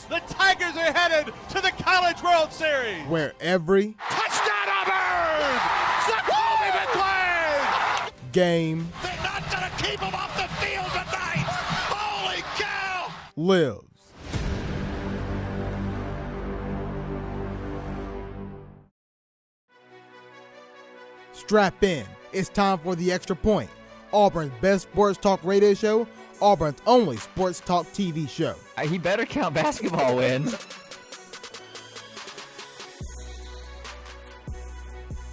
The Tigers are headed to the College World Series. Where every touchdown Auburn! Jacoby McClain! Game They're not going to keep him off the field tonight. Holy cow! lives. Strap in. It's time for the Extra Point, Auburn's best sports talk radio show, Auburn's only sports talk TV show. He better count basketball wins.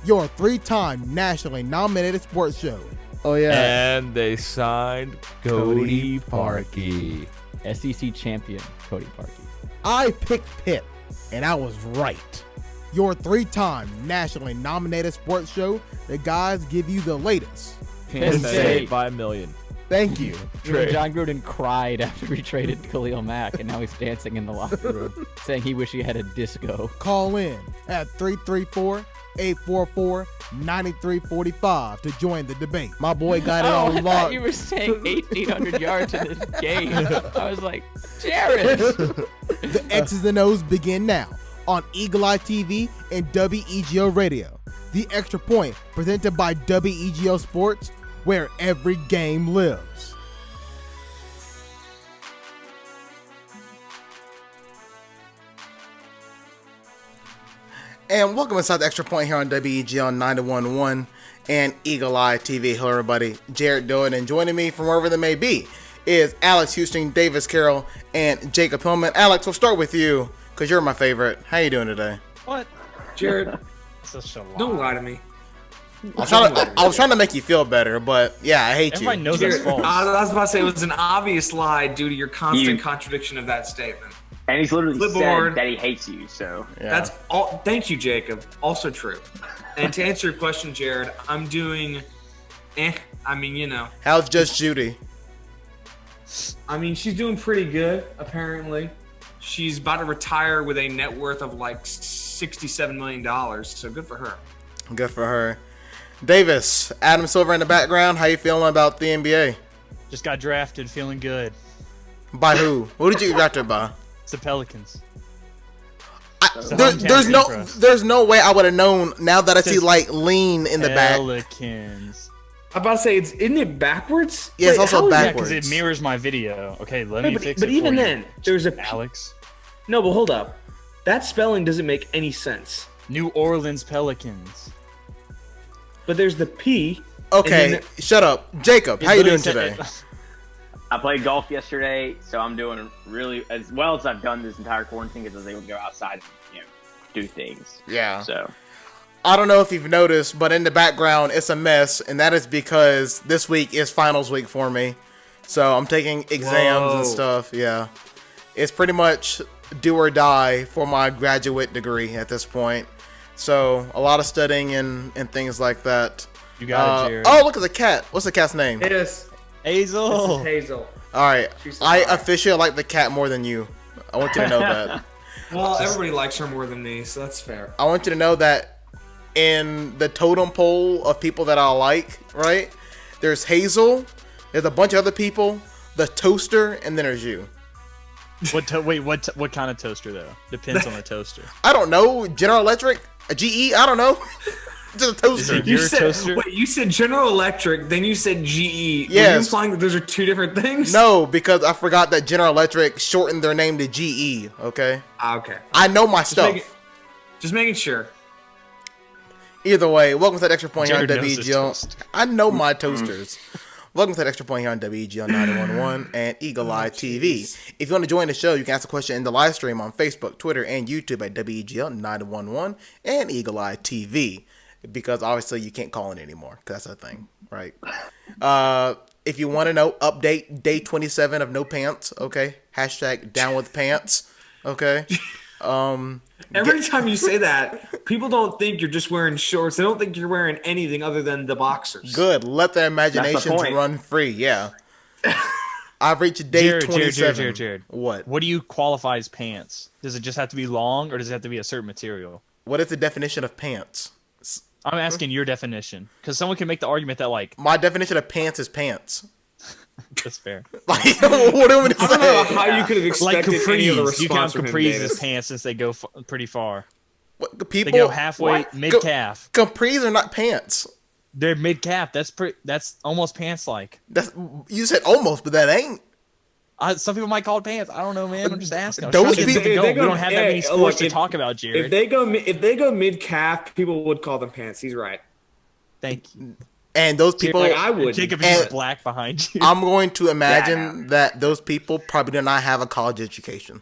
Your three-time nationally nominated sports show. Oh, yeah. And they signed Cody Parkey. SEC champion, Cody Parkey. I picked Pitt, and I was right. Your three-time nationally nominated sports show. The guys give you the latest. Penn State by a million. Thank you. John Gruden cried after he traded Khalil Mack, and now he's dancing in the locker room, saying he wish he had a disco. Call in at 334-844-9345 to join the debate. My boy got it I on thought lock. you were saying 1,800 yards in this game. I was like, Jared. The X's and O's begin now on Eagle Eye TV and WEGO Radio. The Extra Point, presented by WEGO Sports, where every game lives. And welcome inside the Extra Point here on WEGO 91.1 and Eagle Eye TV. Hello, everybody. Jared Doan, and joining me from wherever they may be is Alex Houston, Davis Carroll, and Jacob Hillman. Alex, we'll start with you because you're my favorite. How you doing today? What? Jared, Such a lie. don't lie to me. I was trying to make you feel better, but yeah, I hate Everybody you. knows that's false. I was about to say it was an obvious lie due to your constant contradiction of that statement. And he's literally Clipboard. said that he hates you, so. Yeah. That's all. Thank you, Jacob. Also true. And to answer your question, Jared, I'm doing I mean, you know. How's Just Judy? I mean, she's doing pretty good, apparently. She's about to retire with a net worth of like $67 million, so good for her. Good for her. Davis, Adam Silver in the background. How you feeling about the NBA? Just got drafted, feeling good. By who? Who did you get drafted by? It's the Pelicans. There's no way I would have known. Now that I see like lean in the back. Pelicans. I'm about to say, isn't it backwards? Yeah, it's also how is that- Yeah, backwards. because it mirrors my video. Okay, let me fix it but even for then, you, there's a Alex. No, but hold up. That spelling doesn't make any sense. New Orleans Pelicans. But there's the P. Okay, and then shut up, Jacob. How you doing today? I played golf yesterday, so I'm doing really as well as I've done this entire quarantine because I was able to go outside and do things. Yeah. So I don't know if you've noticed, but in the background it's a mess, and that is because this week is finals week for me. So I'm taking exams and stuff. Yeah, it's pretty much do or die for my graduate degree at this point. So a lot of studying and things like that. You got it, Jared. Oh, look at the cat. What's the cat's name? it is. Hazel. This is Hazel. All right, She's I alive. officially like the cat more than you. I want you to know that. Well, everybody likes her more than me, so that's fair. I want you to know that in the totem pole of people that I like, right? There's Hazel, there's a bunch of other people, the toaster, and then there's you. What kind of toaster though? Depends on the toaster. I don't know, General Electric, a GE, I don't know. Just a toaster. it your toaster? Wait, you said General Electric, then you said GE. Were Yes. you implying that those are two different things? No, because I forgot that General Electric shortened their name to GE, okay? Okay. I know my stuff. Just making sure. Either way, welcome to the Extra Point here on Jared knows his WEGO. toast. I know my toasters. Welcome to the Extra Point here on WEGO 911 and Eagle Eye TV. If you want to join the show, you can ask a question in the live stream on Facebook, Twitter, and YouTube at WEGO 911 and Eagle Eye TV. Because obviously you can't call in anymore, because that's a thing, right? If you want to know, update day 27 of no pants, okay? Hashtag down with pants, okay? Every time you say that, people don't think you're just wearing shorts. They don't think you're wearing anything other than the boxers. Good. Let their imaginations point. run free. Yeah. I've reached day 27. Jared. What? What do you qualify as pants? Does it just have to be long, or does it have to be a certain material? What is the definition of pants? I'm asking your definition, because someone can make the argument that like My definition of pants is pants. That's fair. Like, what do you want me to I don't know say? how you could have Like expected any of the capris. You count response from him, capris Davis. as pants since they go pretty far. What, They people go halfway, what? mid-calf. Capris are not pants. They're mid-calf. That's almost pants-like. That's you said almost, but that ain't. Some people might call it pants. I don't know, man. I'm just asking. I'm Those trying to get people- something If going. they We go- don't have that hey, many sports look, to if- talk about, Jared. If they go mid calf, people would call them pants. He's right. Thank you. And those people, Like I would. Jacob And- is black behind you. I'm going to imagine that those people probably do not have a college education.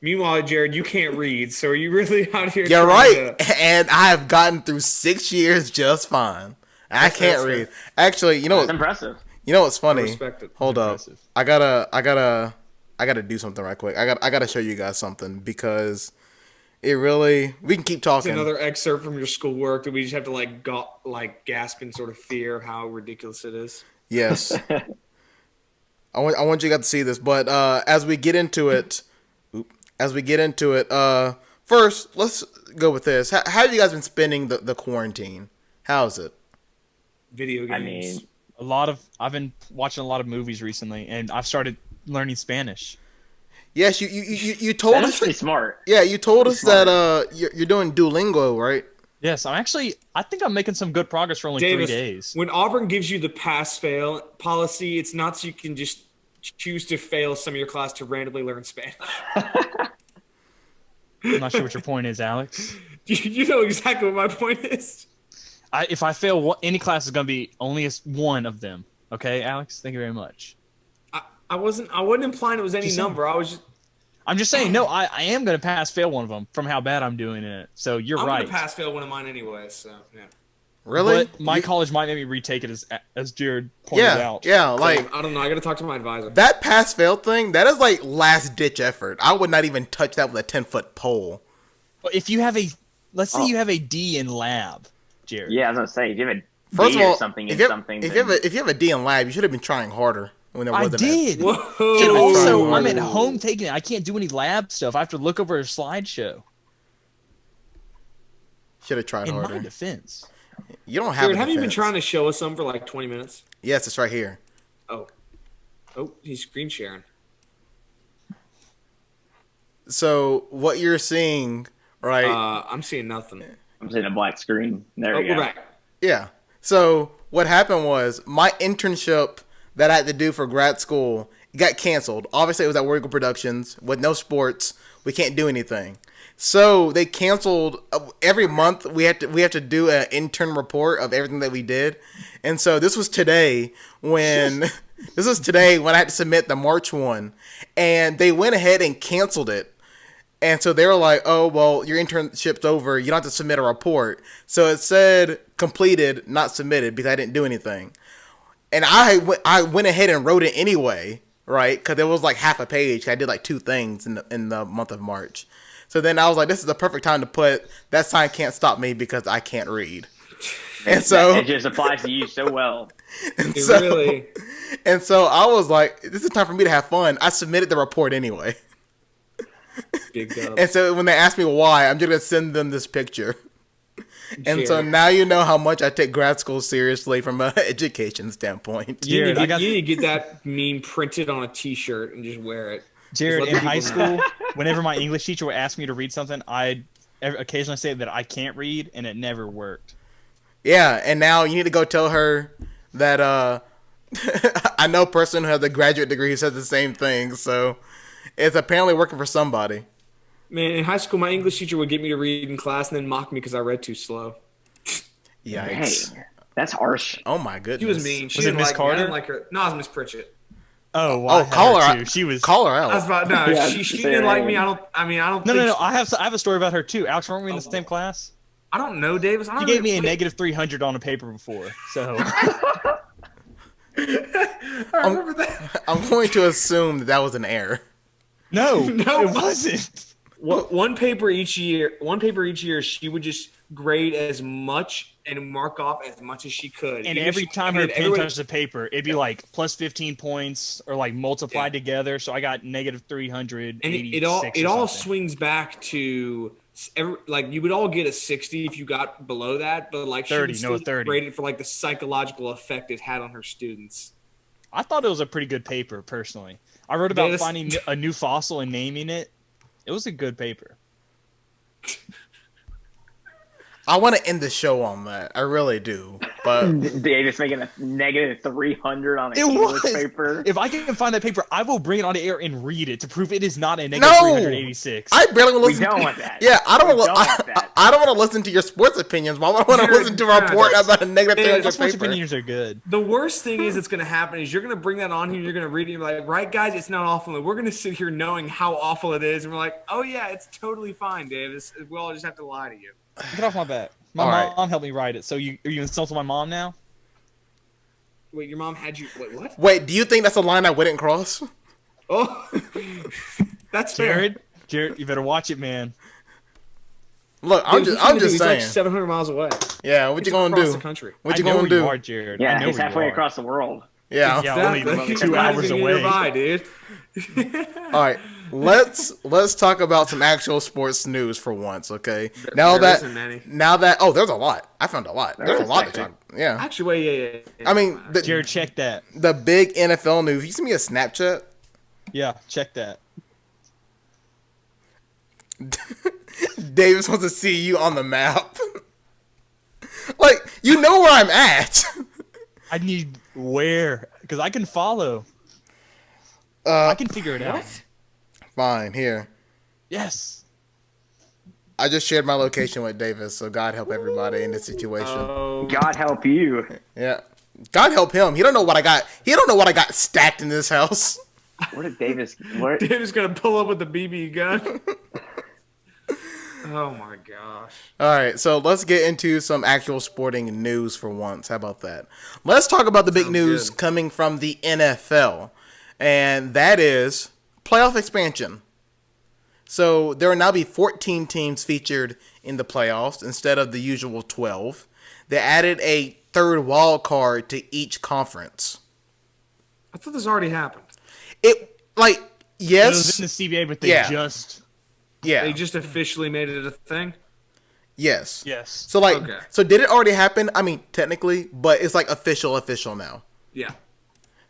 Meanwhile, Jared, you can't read, so are you really out here? You're trying right, to- and I have gotten through 6 years just fine. I can't That's read. Actually, you know That's what? impressive. You know what's funny? respect it. Hold up, Impressive. I gotta do something right quick. I gotta show you guys something because it really. We can keep It's talking. another excerpt from your schoolwork that we just have to like gasp in sort of fear of how ridiculous it is. Yes. I want you guys to see this, but as we get into it, first let's go with this. How have you guys been spending the quarantine? How's it? Video games. I mean, I've been watching a lot of movies recently, and I've started learning Spanish. Yes, you told that us. is pretty smart. Yeah, you told us Smart. that you're doing Duolingo, right? Yes, I think I'm making some good progress for only Davis, 3 days. when Auburn gives you the pass-fail policy, it's not so you can just choose to fail some of your class to randomly learn Spanish. I'm not sure what your point is, Alex. You know exactly what my point is. If I fail any class, is going to be only one of them. Okay, Alex? Thank you very much. I wasn't implying it was any Just saying. number. I'm just saying, no, I am going to pass-fail one of them from how bad I'm doing it. So you're I'm right. gonna pass-fail one of mine anyway. So yeah. Really? But my college might make me retake it as Jared pointed Yeah, out. yeah. Like I don't know. I got to talk to my advisor. that pass fail thing. That is like last ditch effort. I would not even touch that with a 10-foot pole. But if you have let's say you have a D in lab, Jared. Yeah, I was gonna say, if you have a First D of all, or something if in you something, if then- you have a D in lab, you should have been trying harder when there I wasn't. did. Whoa. And also, Whoa. I'm at home taking it. I can't do any lab stuff. I have to look over a slideshow. Should have tried In my harder. defense. You don't have. Jared, a have you been defense. trying to show us some for like 20 minutes? Yes, it's right here. Oh, he's screen sharing. So what you're seeing, right? I'm seeing nothing. I'm seeing a black screen. There Oh, we go. we're back. Yeah. So what happened was my internship that I had to do for grad school got canceled. Obviously, it was at Warrigal Productions with no sports. We can't do anything. So they canceled every month. We have to do an intern report of everything that we did. And so this was today when I had to submit the March one, and they went ahead and canceled it. And so they were like, oh, well, your internship's over. You don't have to submit a report. So it said completed, not submitted, because I didn't do anything. And I went ahead and wrote it anyway, right? Because it was like half a page. I did like 2 things in the month of March. So then I was like, this is the perfect time to put, that sign can't stop me because I can't read. And so It just applies to you so well. and It so, really. and so I was like, this is time for me to have fun. I submitted the report anyway. Big dub. And so when they ask me why, I'm just going to send them this picture. And so Jared. now you know how much I take grad school seriously from an education standpoint. You need, Jared, to, you need to get that meme printed on a T-shirt and just wear it. Jared, let in the high people know. school, whenever my English teacher would ask me to read something, I'd occasionally say that I can't read, and it never worked. Yeah, and now you need to go tell her that I know a person who has a graduate degree who says the same thing, so it's apparently working for somebody. Man, in high school, my English teacher would get me to read in class and then mock me because I read too slow. Yikes. Dang, that's harsh. Oh my goodness. She was mean. She Was it didn't Miss like me. I Carter? didn't like her. No, it was Miss Pritchett. Oh, well, I Oh, had call her too. out. She was. Call her I was out. about no. Yeah, she say didn't her like name. me. I don't. No, think no, no. she- I have a story about her too. Alex, weren't we in the same class? I don't know, Davis. I She don't gave know. me a negative 300 on a paper before, so I remember that. I'm going to assume that was an error. no, No. it wasn't. One paper each year. She would just grade as much and mark off as much as she could. And Even every if she time her did pen everyone- touched the paper, it'd be like plus 15 points or like multiplied together. So I got negative 300. and it all swings back to like you would all get a 60 if you got below that, but like 30, she would no, still 30. rated for like the psychological effect it had on her students. I thought it was a pretty good paper, personally. I wrote about Yes. finding a new fossil and naming it. It was a good paper. I want to end the show on that. I really do. But Davis making a negative 300 on an It English was. paper. If I can find that paper, I will bring it on the air and read it to prove it is not a negative No! 386. I barely want to We listen. don't want that. Yeah, I don't We want don't want that. I don't want to listen to your sports opinions. Why would I want to Jared, listen to a report that's- about a negative Yeah, 300 My sports paper? opinions are good. The worst thing is it's going to happen is you're going to bring that on here and you're going to read it and you're like, right, guys, it's not awful. And we're going to sit here knowing how awful it is. And we're like, oh, yeah, it's totally fine, Davis. We all just have to lie to you. Get off my back. My All right. mom helped me write it. So are you insulting my mom now? Wait, your mom had you. Wait, what? Wait, do you think that's a line I wouldn't cross? Oh, that's fair. Jared, you better watch it, man. Look, I'm Dude, just he's saying. like 700 miles away. Yeah, what He's you gonna across do? the country. What you I know gonna where do? You are, Jared. I Yeah, know he's where you halfway are. across the world. Yeah. Yeah, only Exactly. 2 Not hours even away. nearby, dude. All right, let's talk about some actual sports news for once, okay? Now there that isn't any. there's a lot. I found a lot. There's a is lot to actually. talk. Yeah. Actually, wait, yeah. I mean, Jared, check that. the big NFL news. You send me a Snapchat. Yeah, check that. Davis wants to see you on the map. Like, you know where I'm at. I need where? Because I can follow. I can figure it out. Fine, here. Yes. I just shared my location with Davis, so God help everybody in this situation. Oh, God help you. Yeah. God help him. He don't know what I got. He don't know what I got stacked in this house. Where did Davis? Where? Dave's gonna pull up with the BB gun. Oh my gosh. All right, so let's get into some actual sporting news for once. How about that? Let's talk about the big Sounds news good. coming from the NFL, and that is playoff expansion. So there will now be 14 teams featured in the playoffs instead of the usual 12. They added a third wild card to each conference. I thought this already happened. It It yes, was in the CBA, but they Yeah. just yeah, They just officially made it a thing. yes. yes. So like, Okay. so did it already happen? I mean, technically, but it's like official now. Yeah.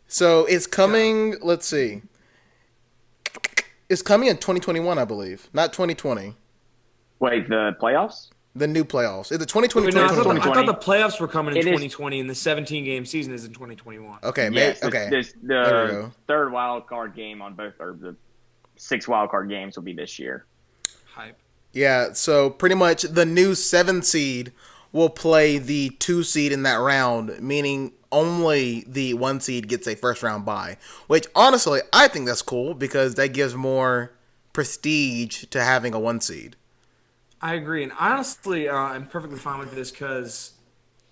So it's coming. Let's see. It's coming in 2021, I believe, not 2020. Wait, the playoffs? The new playoffs. Is it 2020? Wait, no, I, thought 2021? the playoffs were coming in It is- 2020, and the 17-game season is in 2021. Okay, Yes. okay. The There we go. third wild card game on both, or the 6 wild card games will be this year. Hype. Yeah, so pretty much the new 7 seed will play the 2 seed in that round, meaning only the 1 seed gets a first round bye. Which honestly, I think that's cool because that gives more prestige to having a 1 seed. I agree, and honestly, I'm perfectly fine with this because,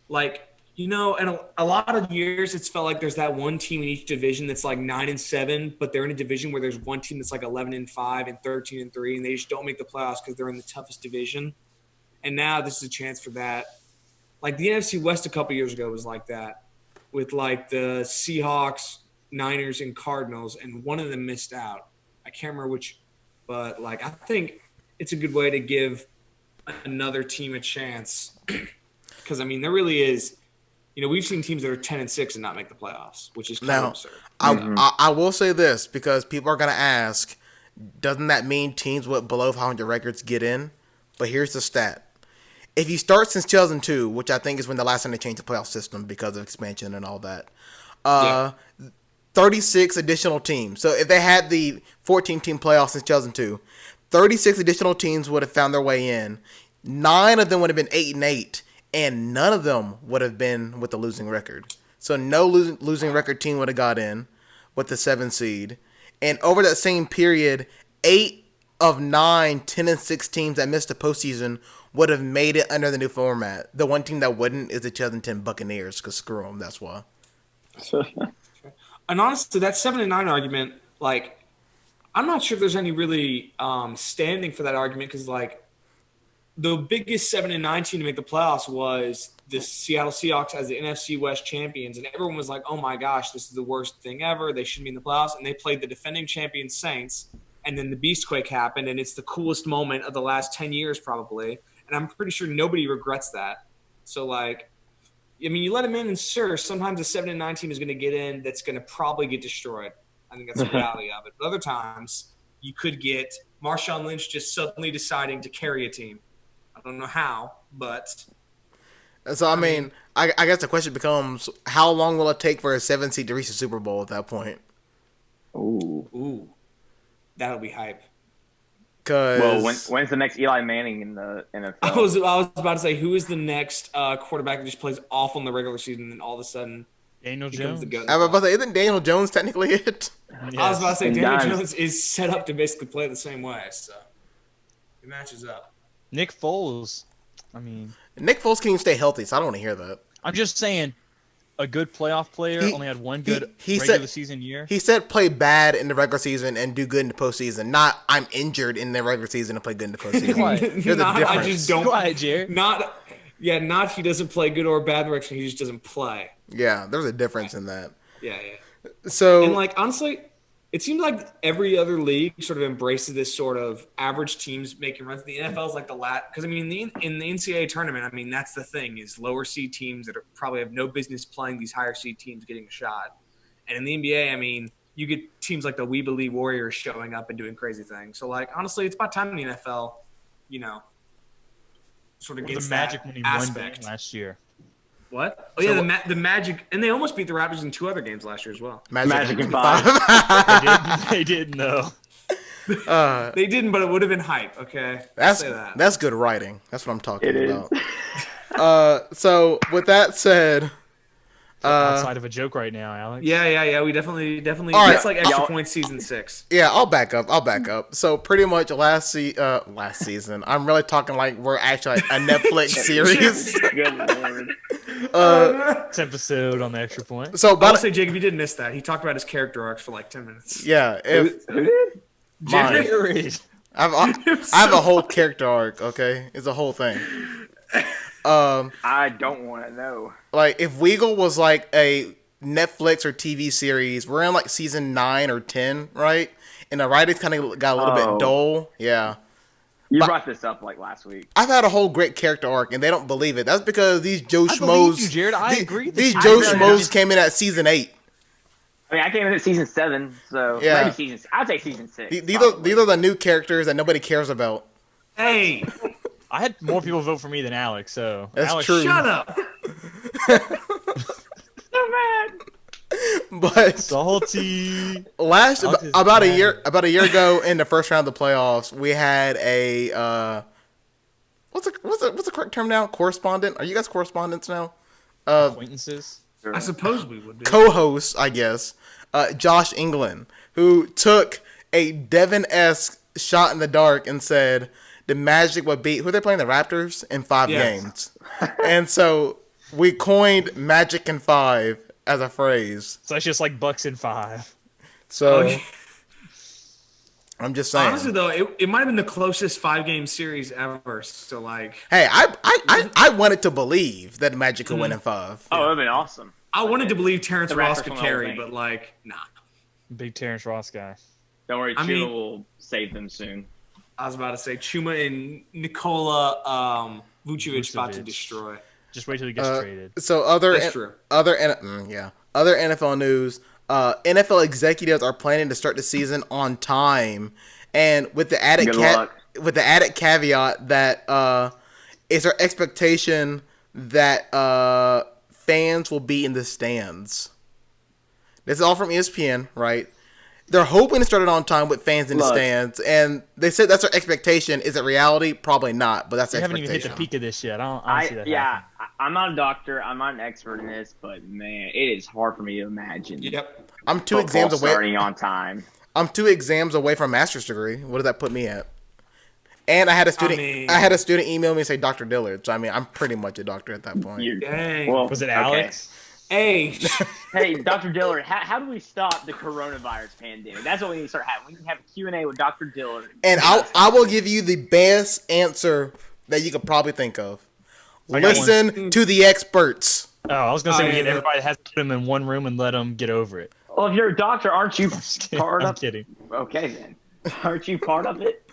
like, you know, in a lot of years, it's felt like there's that one team in each division that's like 9-7, but they're in a division where there's one team that's like 11-5 and 13-3, and they just don't make the playoffs because they're in the toughest division. And now this is a chance for that. Like the NFC West a couple years ago was like that, with like the Seahawks, Niners, and Cardinals, and one of them missed out. I can't remember which, but like I think it's a good way to give another team a chance because I mean there really is. You know, we've seen teams that are 10-6 and not make the playoffs, which is kind of Now, absurd. I will say this because people are going to ask, doesn't that mean teams with below 500 records get in? But here's the stat. If you start since 2002, which I think is when the last time they changed the playoff system because of expansion and all that, 36 additional teams. So if they had the 14-team playoff since 2002, 36 additional teams would have found their way in. 9 of them would have been 8-8, and none of them would have been with a losing record. So no losing record team would have got in with the 7 seed. And over that same period, 8 of 9 10-6 teams that missed the postseason would have made it under the new format. The one team that wouldn't is the 2010 Buccaneers, because screw them, that's why. And honestly, that 7-9 argument, like, I'm not sure if there's any really standing for that argument because, like, the biggest 7-9 team to make the playoffs was the Seattle Seahawks as the NFC West champions, and everyone was like, "Oh my gosh, this is the worst thing ever. They shouldn't be in the playoffs." And they played the defending champion Saints, and then the Beastquake happened, and it's the coolest moment of the last 10 years probably. And I'm pretty sure nobody regrets that. So like, I mean, you let them in, and sure, sometimes a 7-9 team is going to get in that's going to probably get destroyed. I think that's the reality of it. But other times, you could get Marshawn Lynch just suddenly deciding to carry a team. I don't know how, but So I mean, I guess the question becomes, how long will it take for a 7 seed to reach the Super Bowl at that point? ooh, that'll be hype. Because Well, when's the next Eli Manning in the NFL? I was about to say, who is the next quarterback that just plays awful in the regular season and all of a sudden Daniel becomes Jones. the GOAT? I was about to say, isn't Daniel Jones technically it? I was about to say, And Daniel guys- Jones is set up to basically play the same way, so it matches up. Nick Foles. I mean, Nick Foles can't even stay healthy, so I don't want to hear that. I'm just saying, a good playoff player only had one good he regular said- season year. He said play bad in the regular season and do good in the postseason. Not I'm injured in the regular season and play good in the postseason. Quiet. There's a Not, I difference. just don't. Quiet, Jared. Not he doesn't play good or bad direction. He just doesn't play. Yeah, there's a difference in that. Yeah. So And like honestly, it seems like every other league sort of embraces this sort of average teams making runs. The NFL is like the because I mean in the NCAA tournament, I mean that's the thing is lower seed teams that probably have no business playing these higher seed teams getting a shot. And in the NBA, I mean you get teams like the We Believe Warriors showing up and doing crazy things. So like honestly, it's about time in the NFL, sort of The gets Magic that when he won aspect. game last year. What? Oh yeah, the Magic, and they almost beat the Raptors in 2 other games last year as well. Magic in 5. They didn't though. They didn't, but it would have been hype. Okay, I'll that's say that. that's good writing. That's what I'm talking It is. about. So with that said, Outside of a joke right now, Alex. Yeah. We definitely. All right. That's like extra Y'all- points season 6. yeah, I'll back up. So pretty much last season, I'm really talking like we're actually like a Netflix series. Good lord. 10th episode on the extra point. So I about will say, Jacob, you did miss that. He talked about his character arcs for like 10 minutes. yeah, if Who did? mine, Jared. I have a whole character arc. Okay, it's a whole thing. I don't want to know. Like if Weagle was like a Netflix or TV series, we're in like season 9 or 10, right? And the writings kind of got a little Oh. bit dull. Yeah. You brought this up like last week. I've had a whole great character arc, and they don't believe it. That's because these Joe I believe you, Schmoes, Jared. I agree with these you. Joe I agree. Schmoes came in at season 8. I mean, I came in at season 7, so Yeah. maybe I'd say season 6. These probably. are the new characters that nobody cares about. Hey, I had more people vote for me than Alex, so That's Alex, true. shut up. So mad. But salty. last Alex is about a mad. year ago in the first round of the playoffs, we had a what's the correct term now? Correspondent? Are you guys correspondents now? Acquaintances. I suppose we would be. Co-host, I guess, Josh England, who took a Devin-esque shot in the dark and said the Magic would beat, who they're playing, the Raptors, in 5 Yes. games. And so we coined Magic in 5 as a phrase. So it's just like Bucks in 5. So Okay. I'm just saying. Honestly, though, it might have been the closest 5-game series ever. So, like, Hey, I wanted to believe that the Magic could win in 5. Oh, it would have been awesome. I wanted to believe Terrence The Ross Raptors could won the whole carry, thing. but, like, nah. Big Terrence Ross guy. Don't worry, I Chuma mean- will save them soon. I was about to say Chuma and Nikola Vucevic about to Vucevic. destroy. Just wait till he gets traded. So other That's true. other NFL news. NFL executives are planning to start the season on time, and with the added Good luck. caveat that it's our expectation that fans will be in the stands. This is all from ESPN, right? They're hoping to start it on time with fans in the Look. stands, and they said that's our expectation. Is it reality? Probably not, but that's the We haven't even hit expectation. the peak of this yet. I don't see that happening. I'm not a doctor. I'm not an expert in this, but man, it is hard for me to imagine. Yep. I'm two Football exams away. starting on time. I'm 2 exams away from a master's degree. What does that put me at? And I had a student. mean- I had a student email me and say Dr. Dillard. So I mean, I'm pretty much a doctor at that point. You- Dang. Well, Was it okay. Alex? Hey, Hey, Dr. Dillard, how do we stop the coronavirus pandemic? That's what we need to start having. We can have a Q&A with Dr. Dillard. And I will give you the best answer that you could probably think of. I got Listen to the experts. Oh, I was gonna say we yeah, get that- everybody has to put them in one room and let them get over it. Well, if you're a doctor, aren't you kidding, part I'm of? kidding. Okay, then. Aren't you part of it?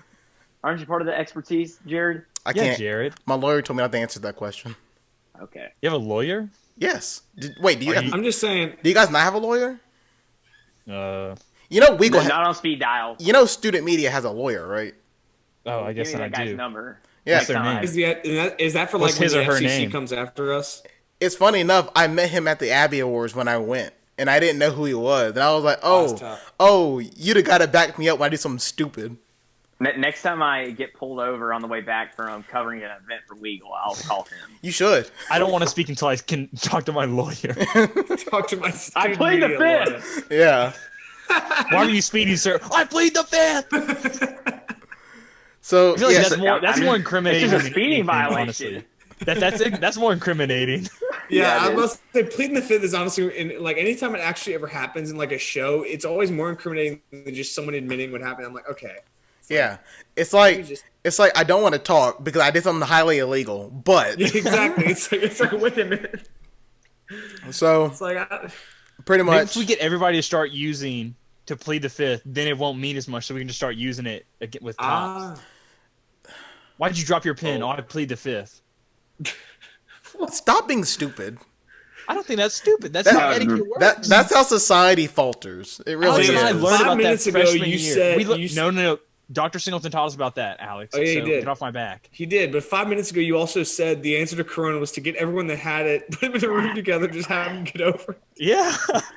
Aren't you part of the expertise, Jared? I Yeah, can't. Jared. My lawyer told me not to answer that question. Okay. You have a lawyer? Yes. Wait, do you I'm just saying. do you guys not have a lawyer? You know, Not on speed dial. You know, student media has a lawyer, right? Oh, I Give guess me I that guy's do. number. Yeah. Next their time. name? Is that for What's like when his the or her FCC name? comes after us? It's funny enough. I met him at the Abbey Awards when I went, and I didn't know who he was. And I was like, that's tough. oh, you the guy that backed me up when I do something stupid. Next time I get pulled over on the way back from covering an event for legal, I'll call him. You should. I don't want to speak until I can talk to my lawyer. Talk to my I student plead the media fifth. lawyer. Yeah. Why are you speeding, sir? I plead the fifth. So I feel like yes, that's more incriminating. It's just a than speeding anything, violation. honestly. That's more incriminating. Yeah, Yeah, I it must say, pleading the fifth is honestly, like anytime it actually ever happens in like a show, it's always more incriminating than just someone admitting what happened. I'm like, okay, yeah. It's like just- I don't want to talk because I did something highly illegal. But yeah, exactly. It's like wait a minute. so It's like pretty Maybe much if we get everybody to start using to plead the fifth, then it won't mean as much. So we can just start using it again with cops. Why'd you drop your pen? Oh, I plead the fifth. stop being stupid. I don't think that's stupid. That's That- how etiquette works. That's how society falters. It really Alex and I is. learned 5 about that minutes ago, freshman you year. said- We look- you s- no. Dr. Singleton taught us about that, Alex. Oh, yeah, he so did. Get off my back. he did, but 5 minutes ago, you also said the answer to Corona was to get everyone that had it, put them in a room together, just have them get over it. Yeah.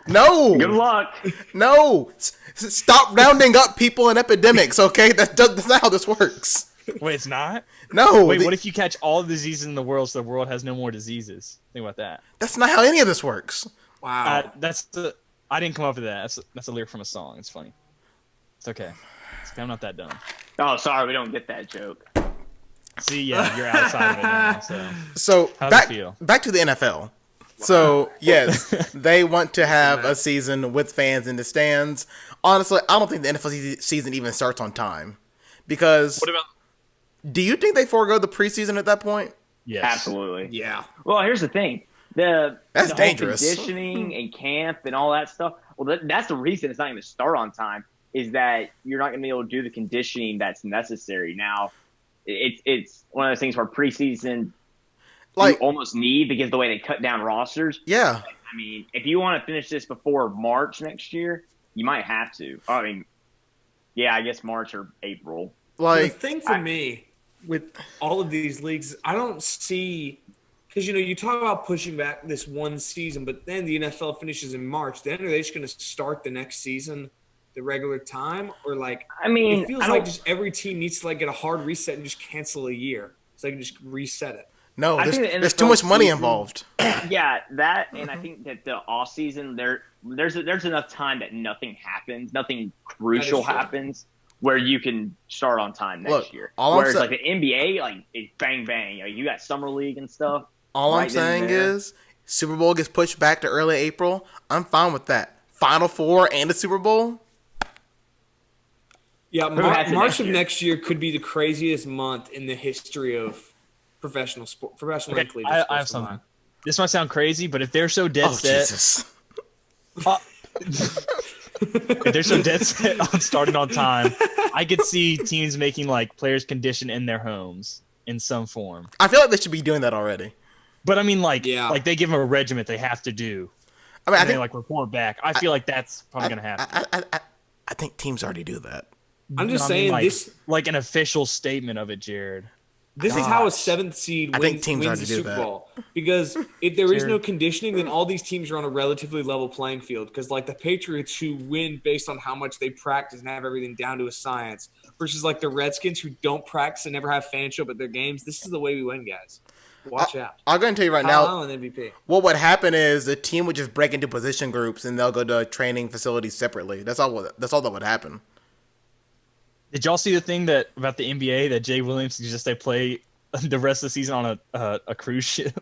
No. Good luck. No. Stop rounding up people in epidemics, okay? That's not how this works. Wait, it's not? No. Wait, what if you catch all the diseases in the world so the world has no more diseases? Think about that. That's not how any of this works. Wow. I didn't come up with that. That's a lyric from a song. It's funny. It's okay. I'm not that dumb. Oh, sorry, we don't get that joke. See, yeah, you're outside of it now. So So How's back it feel? back to the NFL. So yes, they want to have a season with fans in the stands. Honestly, I don't think the NFL season even starts on time because. what about? Do you think they forego the preseason at that point? Yes. Absolutely. yeah. Well, here's the thing. That's the whole dangerous. Conditioning and camp and all that stuff. Well, that's the reason it's not going to start on time. Is that you're not going to be able to do the conditioning that's necessary. Now, it's one of those things where preseason Like, you almost need because of the way they cut down rosters. yeah, I mean, if you want to finish this before March next year, you might have to. I mean, yeah, I guess March or April. The like thing for me with all of these leagues, I don't see because you talk about pushing back this one season, but then the NFL finishes in March. Then are they just going to start the next season the regular time, or like? I mean, it feels I like don't- just every team needs to like get a hard reset and just cancel a year, so they can just reset it. no, I there's, think the there's NFL too much money season- involved. Yeah, that, and I think that the off season there's enough time that nothing happens, nothing crucial true. happens, where you can start on time next Look, year. all I'm Whereas sa- like the NBA, like it's bang bang. You got summer league and stuff. All I'm right then saying and there. is Super Bowl gets pushed back to early April. I'm fine with that. Final Four and the Super Bowl. Yeah, Who has it March next of year? next year could be the craziest month in the history of professional and Okay, collegiate I sports have something. combined. This might sound crazy, but if they're so dead Oh set, Jesus! if they're so dead set on starting on time, I could see teams making like players condition in their homes in some form. I feel like they should be doing that already. But I mean, like, Yeah. like they give them a regiment they have to do, I mean, I and they think like report back. I feel like that's probably gonna happen. I think teams already do that. I'm just I mean, saying like, this. like an official statement of it, Jared. This is how a Gosh. seventh seed I think wins, teams wins already the do Super that. Bowl. Because if there is Sure. no conditioning, then all these teams are on a relatively level playing field. Because like the Patriots, who win based on how much they practice and have everything down to a science, versus like the Redskins, who don't practice and never have fans show up at their games. This is the way we win, guys. Watch out. I'll go and tell you right Kyle now. Allen, MVP. What would happen is the team would just break into position groups and they'll go to training facilities separately. That's all that would happen. Did y'all see the thing that about the NBA that Jay Williams suggests they play the rest of the season on a cruise ship?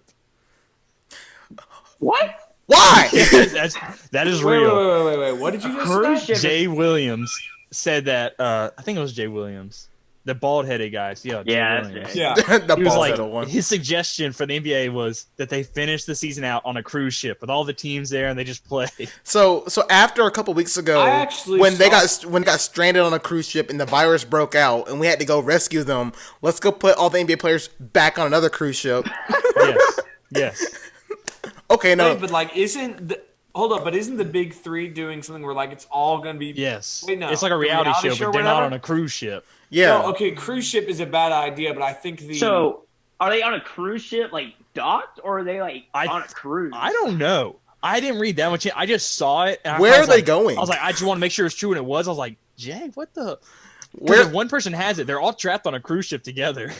What? Why? that is Wait, real. wait. What did you just Cruise say? ship. Jay Williams said that. I think it was Jay Williams The bald-headed guys. Yeah. Jay Yeah, that's Williams. right. Yeah. The He was ball like, headed one. his suggestion for the NBA was that they finish the season out on a cruise ship with all the teams there and they just play. So after a couple weeks ago, I actually when they saw- got stranded on a cruise ship and the virus broke out and we had to go rescue them, let's go put all the NBA players back on another cruise ship. Yes. Yes. Okay, no, Wait, but like, hold up, but isn't the Big Three doing something where like it's all gonna be? Yes. Wait, no. It's like a The reality show, show but or they're not whatever? on a cruise ship. yeah. No, okay, cruise ship is a bad idea, but I think the So, are they on a cruise ship, like docked, or are they like on a cruise? I don't know. I didn't read that much. I just saw it. And Where I was are they like- going? I was like, I just want to make sure it's true, and it was. I was like, Jay, what the? Where Because if one person has it, they're all trapped on a cruise ship together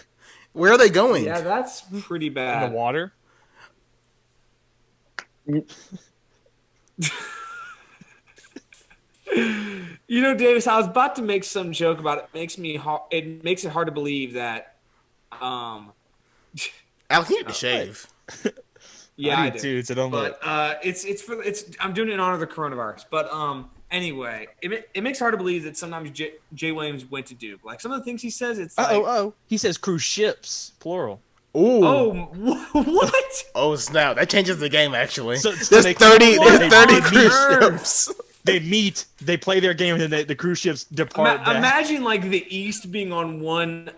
where are they going? yeah, that's pretty in bad. the water. You know, Davis, I was about to make some joke about it. It makes it hard to believe that. Alex, you need to shave. Yeah, I do. Too, so don't look. But I'm doing it in honor of the coronavirus. But anyway, it makes it hard to believe that sometimes Jay Williams went to Duke. Like some of the things he says, it's like, He says cruise ships, plural. Ooh. oh, what? Oh snap! That changes the game actually. So There's they- 30. What? There's 30 They cruise meet. ships. They meet, they play their game, and then the cruise ships depart. back. Imagine like the East being on one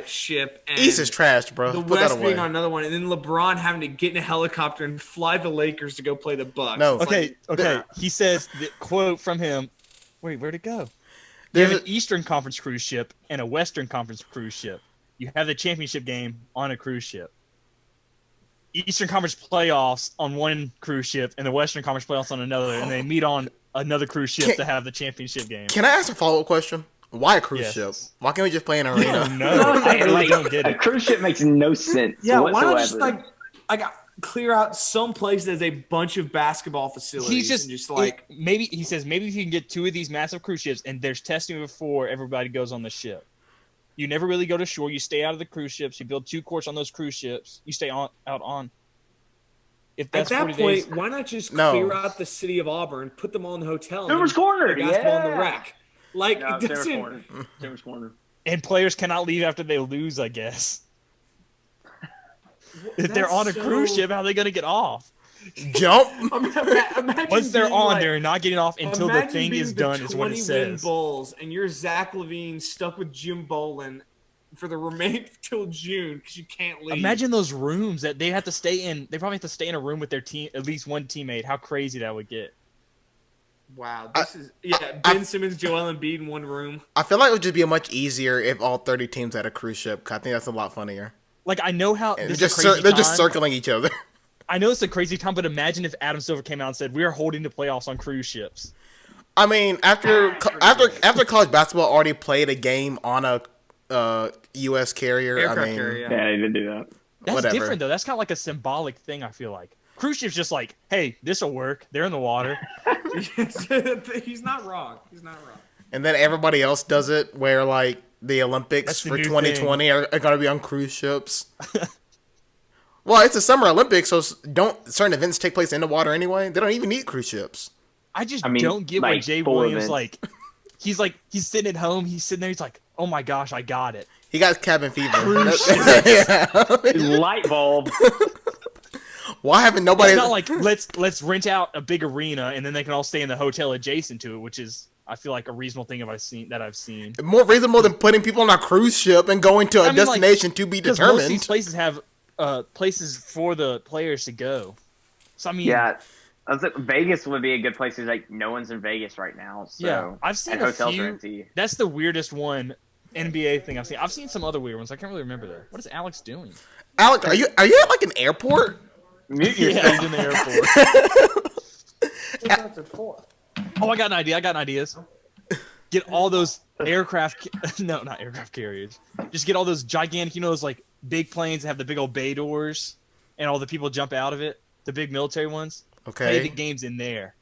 ship and East is trash, bro. the Put that West away. being on another one, and then LeBron having to get in a helicopter and fly the Lakers to go play the Bucks. No. It's Okay, like, okay. He says the quote from him. Wait, where'd it go? You There's have an a- Eastern Conference cruise ship and a Western Conference cruise ship. You have the championship game on a cruise ship. Eastern Conference playoffs on one cruise ship and the Western Conference playoffs on another, and they meet on another cruise ship Can- to have the championship game. Can I ask a follow up question? Why a cruise Yes. ship? Why can't we just play in an arena? No, I really like, don't get a it. cruise ship makes no sense. yeah, whatsoever. why not just like clear out some place that has a bunch of basketball facilities? He's just, and just like maybe he says maybe if you can get two of these massive cruise ships and there's testing before everybody goes on the ship. You never really go to shore. You stay out of the cruise ships. You build 2 courts on those cruise ships. You stay out on. If at that's that 40 point, days, why not just No. clear out the city of Auburn, put them all in the hotel, and Timber's then Corner, play basketball in yeah. the rec? Like No, it Timber's doesn't. Corner. Timber's Corner. and players cannot leave after they lose, I guess. If they're That's on a so- cruise ship, how are they going to get off? Jump. Imagine Once they're being on, like- they're not getting off until the imagine thing being is the done, is what it 20 win says. Bulls, and you're Zach LaVine stuck with Jim Bolin for the remainder till June because you can't leave. Imagine those rooms that they have to stay in. They probably have to stay in a room with their team, at least one teammate. How crazy that would get. Wow, this is Ben Simmons, Joel Embiid in one room. I feel like it would just be much easier if all 30 teams had a cruise ship. 'Cause I think that's a lot funnier. Like, I know how And this they're is just a crazy they're just time. circling each other. I know it's a crazy time, but imagine if Adam Silver came out and said, "We are holding the playoffs on cruise ships." I mean, after college basketball already played a game on a U.S. carrier. Aircraft I mean, carrier, Yeah, they did do that. That's Whatever. different though. That's kind of like a symbolic thing. I feel like cruise ships just like, hey, this will work. They're in the water. He's not wrong. He's not wrong. and then everybody else does it where like the Olympics That's the for new 2020 are going to be on cruise ships. Well, it's the Summer Olympics, so don't certain events take place in the water anyway? They don't even need cruise ships. I just I mean, don't get why like, Jay full Williams events. he's sitting at home. He's sitting there. He's like, oh my gosh, I got it. He got cabin fever. Cruise Yeah. Light bulb. Why haven't nobody? It's not like let's rent out a big arena and then they can all stay in the hotel adjacent to it, which is I feel like a reasonable thing I've seen. more reasonable than putting people on a cruise ship and going to a I mean, like, destination to be Because most of these determined. places have places for the players to go. So I mean, Yeah. I was like, Vegas would be a good place. Because, like, no one's in Vegas right now. So. yeah, I've seen and a hotels few. are empty. That's the weirdest one NBA thing I've seen. I've seen some other weird ones. I can't really remember though. What is Alex doing? Alex, are you at like an airport? Mute Yeah, yourself. he's in the airport. Oh, I got an idea. I got ideas. Get all those no, not aircraft carriers. Just get all those gigantic, those like big planes that have the big old bay doors and all the people jump out of it. The big military ones. Play the Okay. games in there.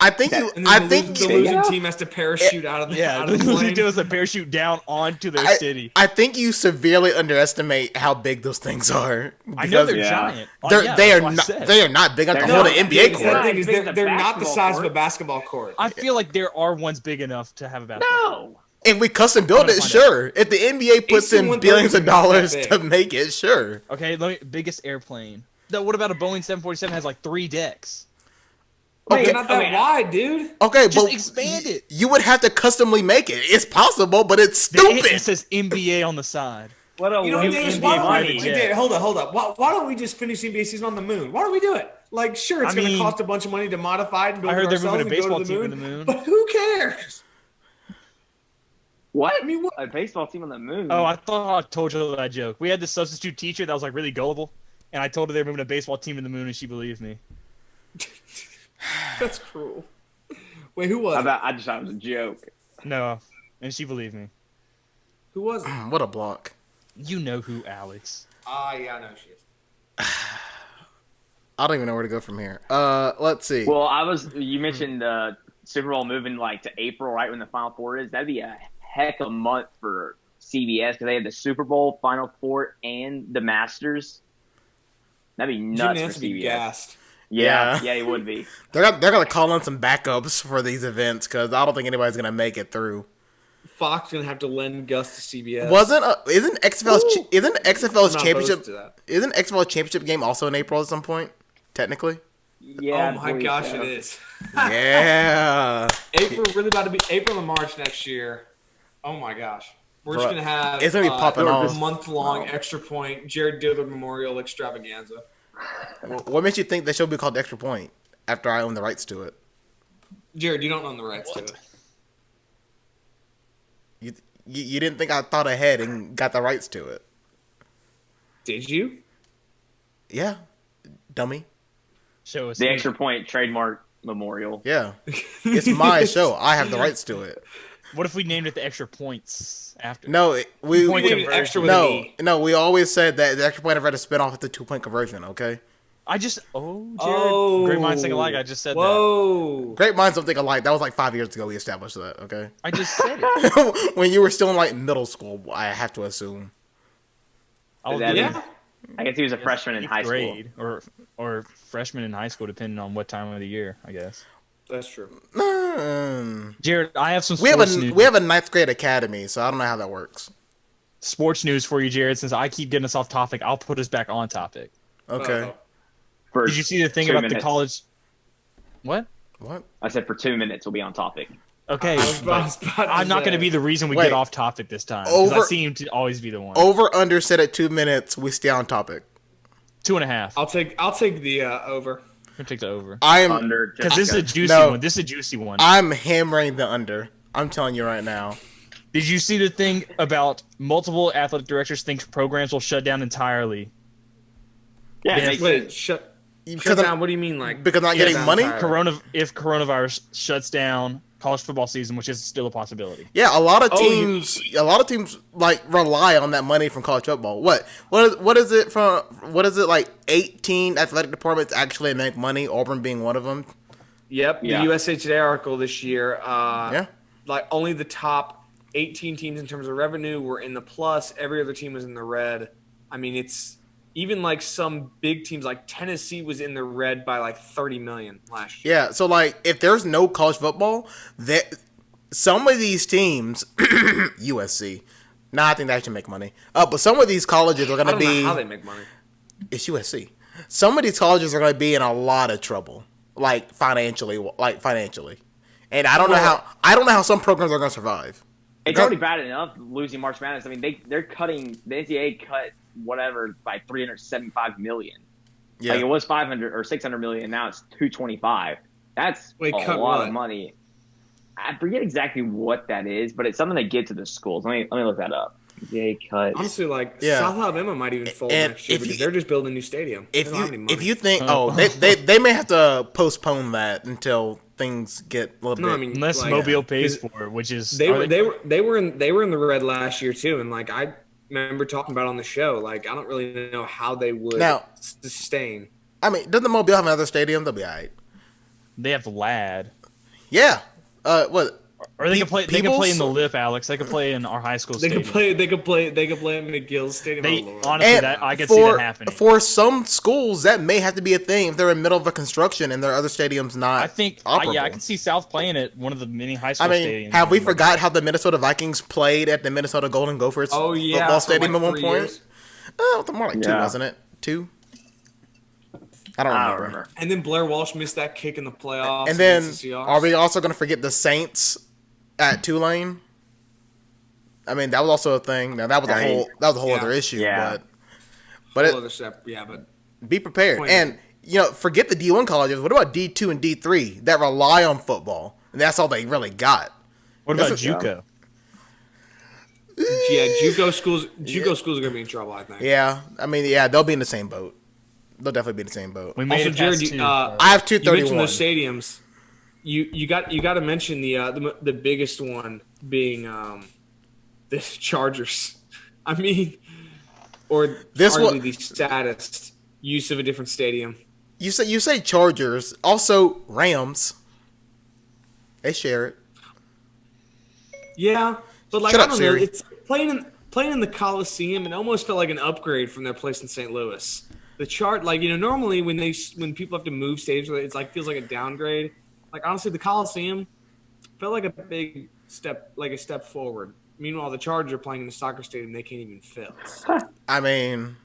I think you. And then I the think losing, the you. losing team has to parachute out of the Yeah, out the of the losing plane. team is a parachute down onto their city. I think you severely underestimate how big those things are. I know because they're Yeah. giant. Oh, They yeah, are that's what I not. said. They are not big enough to They're hold not. an NBA The court. sad thing is Big as a they're not the basketball size of court. a basketball court. I feel like there are ones big enough to have a basketball. No. If we custom build gonna it, find sure. If the NBA puts in 18-130 billions of is not that dollars big. to make it, sure. Okay, biggest airplane. No, what about a Boeing 747 has like 3 decks? Okay, They're not that wide, dude. Okay, Just but expand it. You would have to customly make it. It's possible, but it's It stupid. says NBA on the side. What a You know, waste Davis, of why don't money. we, Dave, hold up. Why don't we just finish the NBA season on the moon? Why don't we do it? Like, sure, it's I going to mean, cost a bunch of money to modify it and build I heard it they're ourselves moving a and go baseball to the team moon, to the moon. but who cares? What? I mean, what? A baseball team on the moon. Oh, I thought I told you that joke. We had this substitute teacher that was like really gullible, and I told her they were moving a baseball team to the moon, and she believed me. That's cruel. Wait, who was it? I just thought it was a joke. No, and she believed me. Who was it? What a block. You know who, Alex? Ah, yeah, I know she is. I don't even know where to go from here. Let's see. Well, you mentioned the Super Bowl moving like to April, right when the Final Four is. That'd be a heck of a month for CBS because they have the Super Bowl, Final Four, and the Masters. That'd be nuts Jim for Nance would be CBS. gassed. Yeah. Yeah, it would be. They're gonna call in some backups for these events because I don't think anybody's gonna make it through. Fox gonna have to lend Gus to CBS. Isn't XFL's I'm not championship opposed to that. isn't XFL championship game also in April at some point? Technically. Yeah. Oh my gosh, it is. Yeah. April really about to be April and March next year. Oh my gosh, we're just Bruh, gonna have it's gonna be popping off. a month-long Extra Point Jared Dillard Memorial Extravaganza. What makes you think the show will be called Extra Point after I own the rights to it? Jared, you don't own the rights to it. You didn't think I thought ahead and got the rights to it? Did you? Yeah, dummy. Show us. The Extra Point trademark memorial. Yeah, it's my show. I have the rights to it. What if we named it the Extra Points after? No, we We named it Extra with an no E. no. We always said that the Extra Point ever had to spin off at the 2-point conversion. Okay. Jared. Oh. Great minds think alike. I just said that. Whoa. Great minds don't think alike. That was like 5 years ago. We established that. Okay. I just said it. When you were still in like middle school, I have to assume. I'll That do is- it. I guess he was a freshman in Eighth high school. grade, or freshman in high school, depending on what time of the year, I guess. That's true. Jared, I have some We have sports news. we have a ninth grade academy, so I don't know how that works. Sports news for you, Jared. Since I keep getting us off topic, I'll put us back on topic. Okay. Uh-oh. For Did you see the thing 2 about the minutes. college? What? What? I said for 2 minutes we'll be on topic. Okay, I was about to I'm not say. going to be the reason we Wait. get off topic this time. Because I Over- seem to always be the one. Over under said at 2 minutes. We stay on topic. 2.5. I'll take the over. I'm gonna take the over. I am Under Because this is a juicy No. one. This is a juicy one. I'm hammering the under. I'm telling you right now. Did you see the thing about multiple athletic directors think programs will shut down entirely? Yeah, Yeah, it makes Wait, sense. shut Because down. I'm, What do you mean, like because I'm not shut getting down money? entirely? If coronavirus shuts down college football season, which is still a possibility. yeah, a lot of Oh, teams like rely on that money from college football. What is it from? What is it like? 18 athletic departments actually make money. Auburn being one of them. Yep, Yeah. the USA Today article this year. Yeah. Like only the top 18 teams in terms of revenue were in the plus. Every other team was in the red. I mean, it's even like some big teams like Tennessee was in the red by like 30 million last year. Yeah. So like, if there's no college football, that some of these teams, USC. Nah, I think they actually make money. But some of these colleges are I going to don't be. know how they make money. It's USC. Some of these colleges are going to be in a lot of trouble, like financially, and I don't know how some programs are going to survive. It's already bad enough losing March Madness. I mean, they're cutting the NCAA cut whatever by 375 million. Yeah, Like it was 500 or 600 million. Now it's 225. That's Wait, a cut lot what? of money. I forget exactly what that is, but it's something they get to the schools. Let me look that up. NCAA cut. Honestly, like Yeah. South Alabama might even fold And next year if because you- they're just building a new stadium. They don't have any money. if you think they may have to postpone that until things get a little No, bit. I mean, Unless like, Mobile pays 'cause for it, which is they are were they were in the red last year too, and like I remember talking about it on the show. Like I don't really know how they would Now- sustain. I mean, doesn't Mobile have another stadium? They'll be alright. they have LAD. Yeah. What? Or they could play. They could Peoples? play in the Lip, Alex. They could play in our high school They stadium. could play. They could play. They could play at McGill's Stadium. They Oh, Lord. honestly, And that I could see that happening. For some schools, that may have to be a thing if they're in the middle of a construction and there are other stadiums not. I think, operable. I can see South playing at one of the many high school I mean, stadiums. have we forgot how the Minnesota Vikings played at the Minnesota Golden Gophers Oh yeah, football for stadium like at one 3 point? years. More like 2, Yeah. wasn't it? 2? I don't I remember. don't remember. And then Blair Walsh missed that kick in the playoffs. And then, against the Seahawks. are we also going to forget the Saints at Tulane? I mean, that was also a thing. Now that was a whole yeah. other issue. Yeah. But Whole other step, yeah, but be prepared. Point. And forget the D1 colleges. What about D2 and D3 that rely on football? And that's all they really got. What about That's JUCO? yeah, JUCO schools. JUCO schools are gonna be in trouble. I think. Yeah, I mean, they'll be in the same boat. They'll definitely be in the same boat. We made Also, it past Jared, 2. I have you mentioned 231. those stadiums. You got to mention the biggest one being the Chargers. I mean, or This arguably one- the saddest use of a different stadium. You say Chargers, also Rams. They share it. Yeah, but like Shut I up, don't Siri. know, it's playing in the Coliseum. It almost felt like an upgrade from their place in St. Louis. The chart, like normally when people have to move stadiums, it's like feels like a downgrade. Like honestly, the Coliseum felt like a big step, like a step forward. Meanwhile, the Chargers are playing in the soccer stadium they can't even fill. I mean,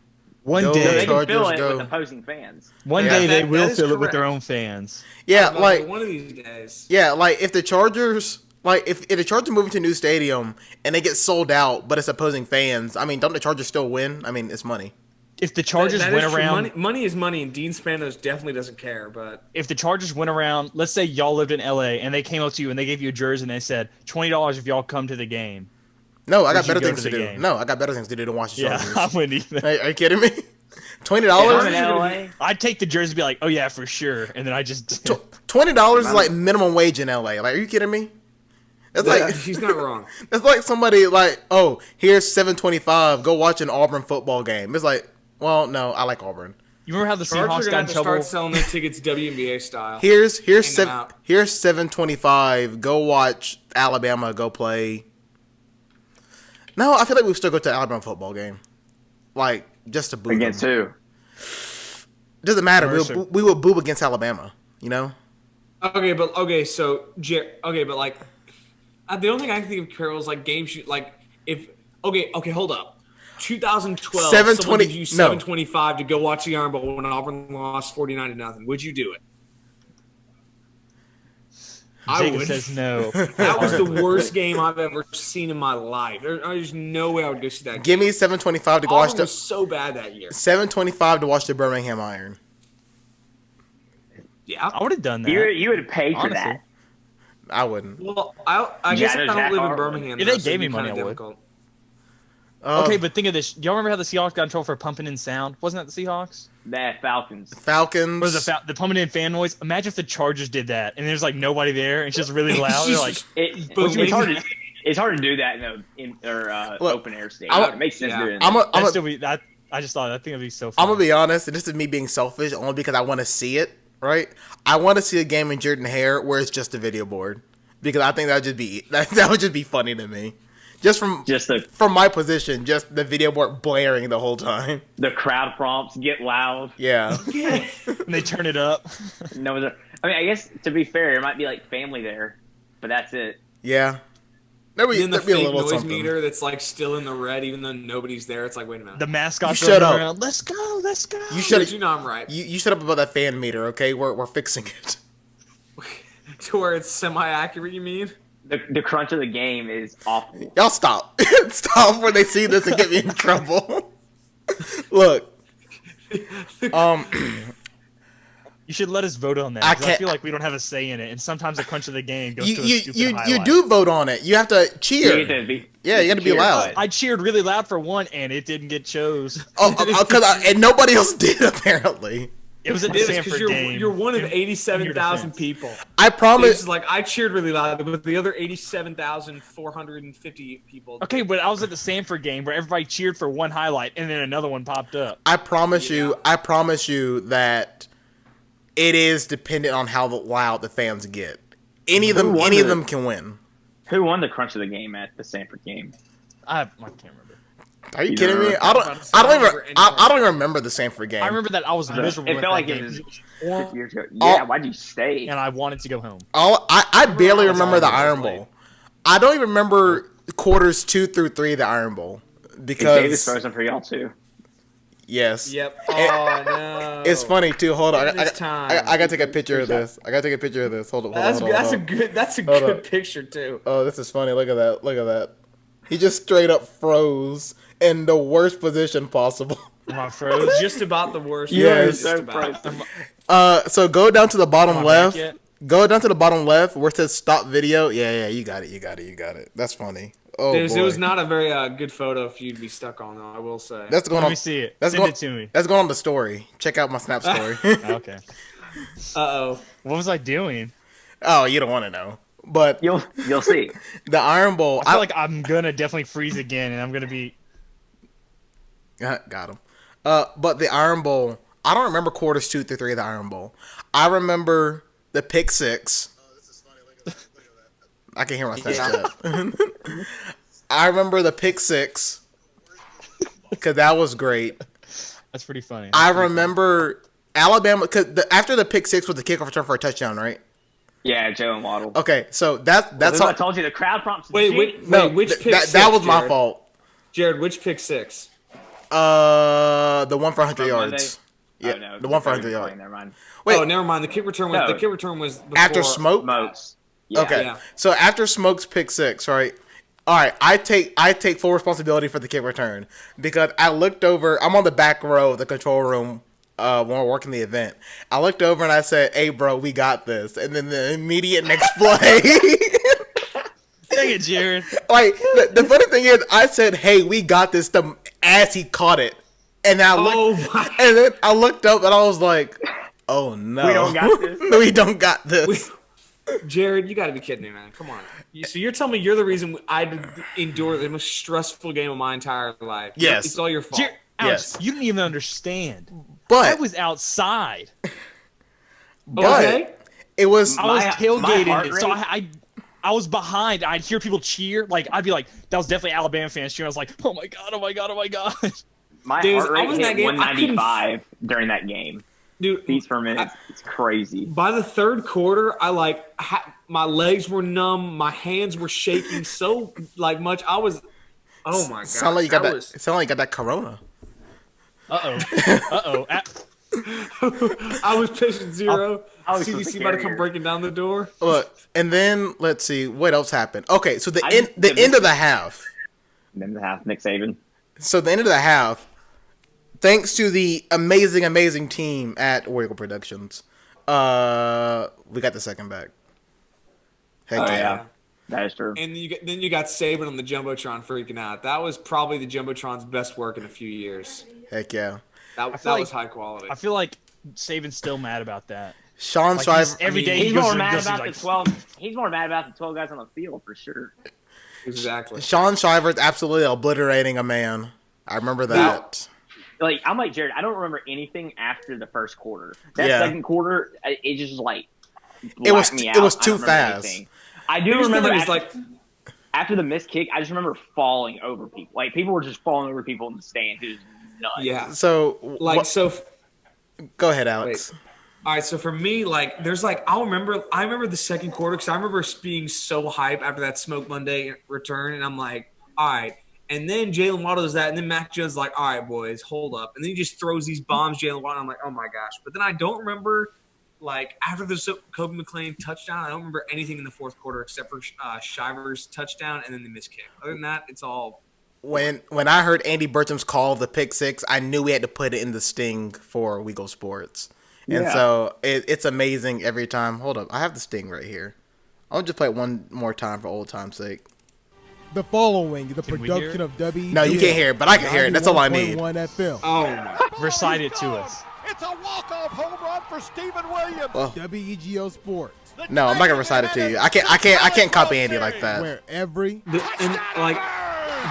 One Go day, They can Chargers fill it go. with opposing fans. one Yeah. day they That will is fill it with their correct. own fans. yeah, But like one of these days. yeah, like if the Chargers. Like, if the Chargers move into a new stadium and they get sold out, but it's opposing fans, I mean, don't the Chargers still win? I mean, it's money. If the Chargers That went is true. around, Money is money, and Dean Spanos definitely doesn't care. But if the Chargers went around, let's say y'all lived in LA and they came up to you and they gave you a jersey and they said $20 if y'all come to the game. No, I got Would you better go things to to the do. game? No, I got better things to do than watch the Yeah, Chargers. I wouldn't either. Are you kidding me? $20? I'm in LA. I'd take the jersey and be like, oh yeah, for sure, and then I just $20 is like minimum wage in LA. Like, are you kidding me? That's like he's not wrong. that's like somebody like, oh, here's $7.25. Go watch an Auburn football game. It's like, well, no, I like Auburn. You remember how the Chargers Seahawks are gonna got have in to trouble? start selling their tickets WNBA style. Here's Hang them seven, out. here's $7.25. Go watch Alabama. Go play. No, I feel like we still go to the Alabama football game, like just to boo Against them. who? Doesn't matter. Mercer. We will boo against Alabama. You know. Okay, but like, the only thing I can think of, Carol, is like game shoot. Like if okay, hold up. 2012, someone 720 gave you no. $7.25 to go watch the Iron Bowl when Auburn lost 49-0. Would you do it? I Jacob would. says no. That was the worst game I've ever seen in my life. There's no way I would go see that. Give me $7.25 to go watch Auburn the was so bad that year. $7.25 to watch the Birmingham Iron. Yeah. I would have done that. You would pay for Honestly. that. I wouldn't. Well, I guess Yeah, if no, I don't Zach live in Hartman. Birmingham. If they though, so gave me it'd be money, kinda I would. difficult. Okay, but think of this. Y'all remember how the Seahawks got in trouble for pumping in sound? Wasn't that the Seahawks? That Falcons. Falcons. Or the pumping in fan noise? Imagine if the Chargers did that and there's like nobody there and it's just really loud. They're like, It's hard to do that in their Look, open air stadium. I'm- It makes sense yeah. doing I'm that. a, that'd still be that. I just thought I think it'd be so fun. I'm gonna be honest, and this is me being selfish, only because I want to see it. Right? I want to see a game in Jordan Hare where it's just a video board, because I think that would just be funny to me, just from my position, just the video board blaring the whole time. The crowd prompts get loud. Yeah. and they turn it up. No, I mean, I guess to be fair, there might be like family there, but that's it. Yeah. There'd And then the be a fake little noise something. meter that's like still in the red, even though nobody's there. It's like, wait a minute. The mascots You shut running up. around. Let's go, let's go. You shut You know I'm right. You shut up about that fan meter, okay? We're fixing it. To where it's semi-accurate, you mean? The crunch of the game is awful. Y'all stop. Stop before they see this and get me in trouble. Look. You should let us vote on that. I 'cause I can't- feel like we don't have a say in it, and sometimes the crunch of the game goes You to a stupid you highlight. do vote on it. You have to You cheer. get to be- Yeah, you gotta be cheer, loud. but- I cheered really loud for one, and it didn't get chose. And nobody else did apparently. It was at It the is Sanford because game. you're one of In- in 87,000 your defense. people. I It's promise. like I cheered really loud, but the other 87,450 people. Okay, but I was at the Sanford game where everybody cheered for one highlight, and then another one popped up. I promise you that it is dependent on how loud the fans get. Any of them can win. Who won the crunch of the game at the Sanford game? I can't remember. Are you You kidding know, me? I don't even remember the Sanford game. I remember that I was miserable. It with felt that like game it was 'cause it was 6 years ago. Yeah, why'd you stay? and I wanted to go home. I barely remember the all I Iron played. Bowl. I don't even remember quarters 2 through 3 of the Iron Bowl Is because Davis frozen for y'all too? yes. Yep. Oh no. It's funny too. Hold on, This time. I gotta take a picture of this. I gotta take a picture of this. Hold on. That's hold on. a Hold good on. picture too. Oh, this is funny. Look at that. Look at that. He just straight up froze in the worst position possible. I froze. Just about the worst. Yes. Just about. So go down to the bottom Am I left. back yet? Go down to the bottom left where it says stop video. Yeah, you got it. That's funny. Oh, It boy. was not a very good photo for you to be stuck on, though. I will say. That's going Let on. me see it. That's Send going, it to me. That's going on the story. Check out my Snap story. Okay. Uh-oh. What was I doing? Oh, you don't want to know. But You'll see. the Iron Bowl. I feel like I'm gonna definitely freeze again, and I'm gonna be. Got him. But the Iron Bowl, I don't remember quarters 2 through 3 of the Iron Bowl. I remember the pick six. I can hear my Snapchat. I remember the pick six because that was great. That's pretty funny. I remember Alabama because after the pick six was the kickoff return for a touchdown, right? Yeah, Joe and Waddle. Okay, so that's That's all. what I told you. The crowd prompts. Wait, No, which pick that six, was my Jared? fault. Jared, which pick six? The one for 100 From yards. Monday? Yeah, Oh, no, the one for sorry, 100 yards. Never mind. Wait, Oh, never mind. The kick return was No. before, after Smoke. Smokes. Yeah. Okay, Yeah. so after Smoke's pick six, right? All right, I take full responsibility for the kick return because I looked over. I'm on the back row of the control room when we're working the event. I looked over and I said, "Hey, bro, we got this." And then the immediate next play, Dang it, Jared. like the funny thing is, I said, "Hey, we got this." As he caught it, and I looked, my. and then I looked up and I was like, "Oh no, We don't got this. we don't got this." Jared, you got to be kidding me, man. Come on. So you're telling me you're the reason I did endure the most stressful game of my entire life? Yes. It's all your fault. Jared, Alex, Yes. you didn't even understand. I But was outside. Okay. it was I was My tailgating, heart it, so rate- I was behind. I'd hear people cheer. Like I'd be like, "That was definitely Alabama fans cheering." I was like, "Oh my god! Oh my god! Oh my god!" My Dude, heart I rate was in that hit game, I couldn't- 195 during that game. Dude, Beats per minute. It's crazy. by the third quarter, I my legs were numb, my hands were shaking so much. I was, oh my god, sound like you got that. was- It sounded like you got that corona. I was patient zero. I was supposed CDC to about to carry come her. breaking down the door. Look, and then let's see what else happened. Okay, so the I end, just- the end of the half. And then the half, Nick Saban. So the end of the half, thanks to the amazing team at Oracle Productions, we got the second back. Heck Oh, yeah. yeah. That is true. And then you got Saban on the jumbotron freaking out. That was probably the jumbotron's best work in a few years. Heck yeah. That feel was like- high quality. I feel like Saban's still mad about that. Sean Like, Shriver. every day He's he goes more and mad goes, about he's the like, 12. He's more mad about the 12 guys on the field for sure. Exactly. Sean Shriver's absolutely obliterating a man. I remember that. Like I'm like Jared. I don't remember anything after the first quarter. That Yeah. second quarter, it just like It was- blacked me it out. was I too don't remember fast. anything. I do Here's the remember thing, after, it's like after the missed kick. I just remember falling over people. Like people were just falling over people in the stands. It was nuts. yeah. So, go ahead, Alex. All right, so for me, there's I remember the second quarter because I remember being so hyped after that Smoke Monday return, and I'm like, all right. And then Jalen Waddle does that, and then Mac Jones is like, all right, boys, hold up. And then he just throws these bombs, Jalen Waddle, and I'm like, oh my gosh. But then I don't remember, after the Kobe McLean touchdown, I don't remember anything in the fourth quarter except for Shivers' touchdown and then the missed kick. Other than that, it's all When I heard Andy Burcham's call of the pick six, I knew we had to put it in the sting for We Go Sports. And Yeah. so it's amazing every time. Hold up, I have the sting right here. I'll just play it one more time for old time's sake. The following is the Can we hear production it? of WGL. No, you can't hear it, but I can hear it. That's all I need. 91.1 FM. oh my. recite it to us. It's a walk-off home run for Stephen Williams. Well, WEGO Sports, no, I'm not gonna recite it to you. I can't copy Andy like that. where every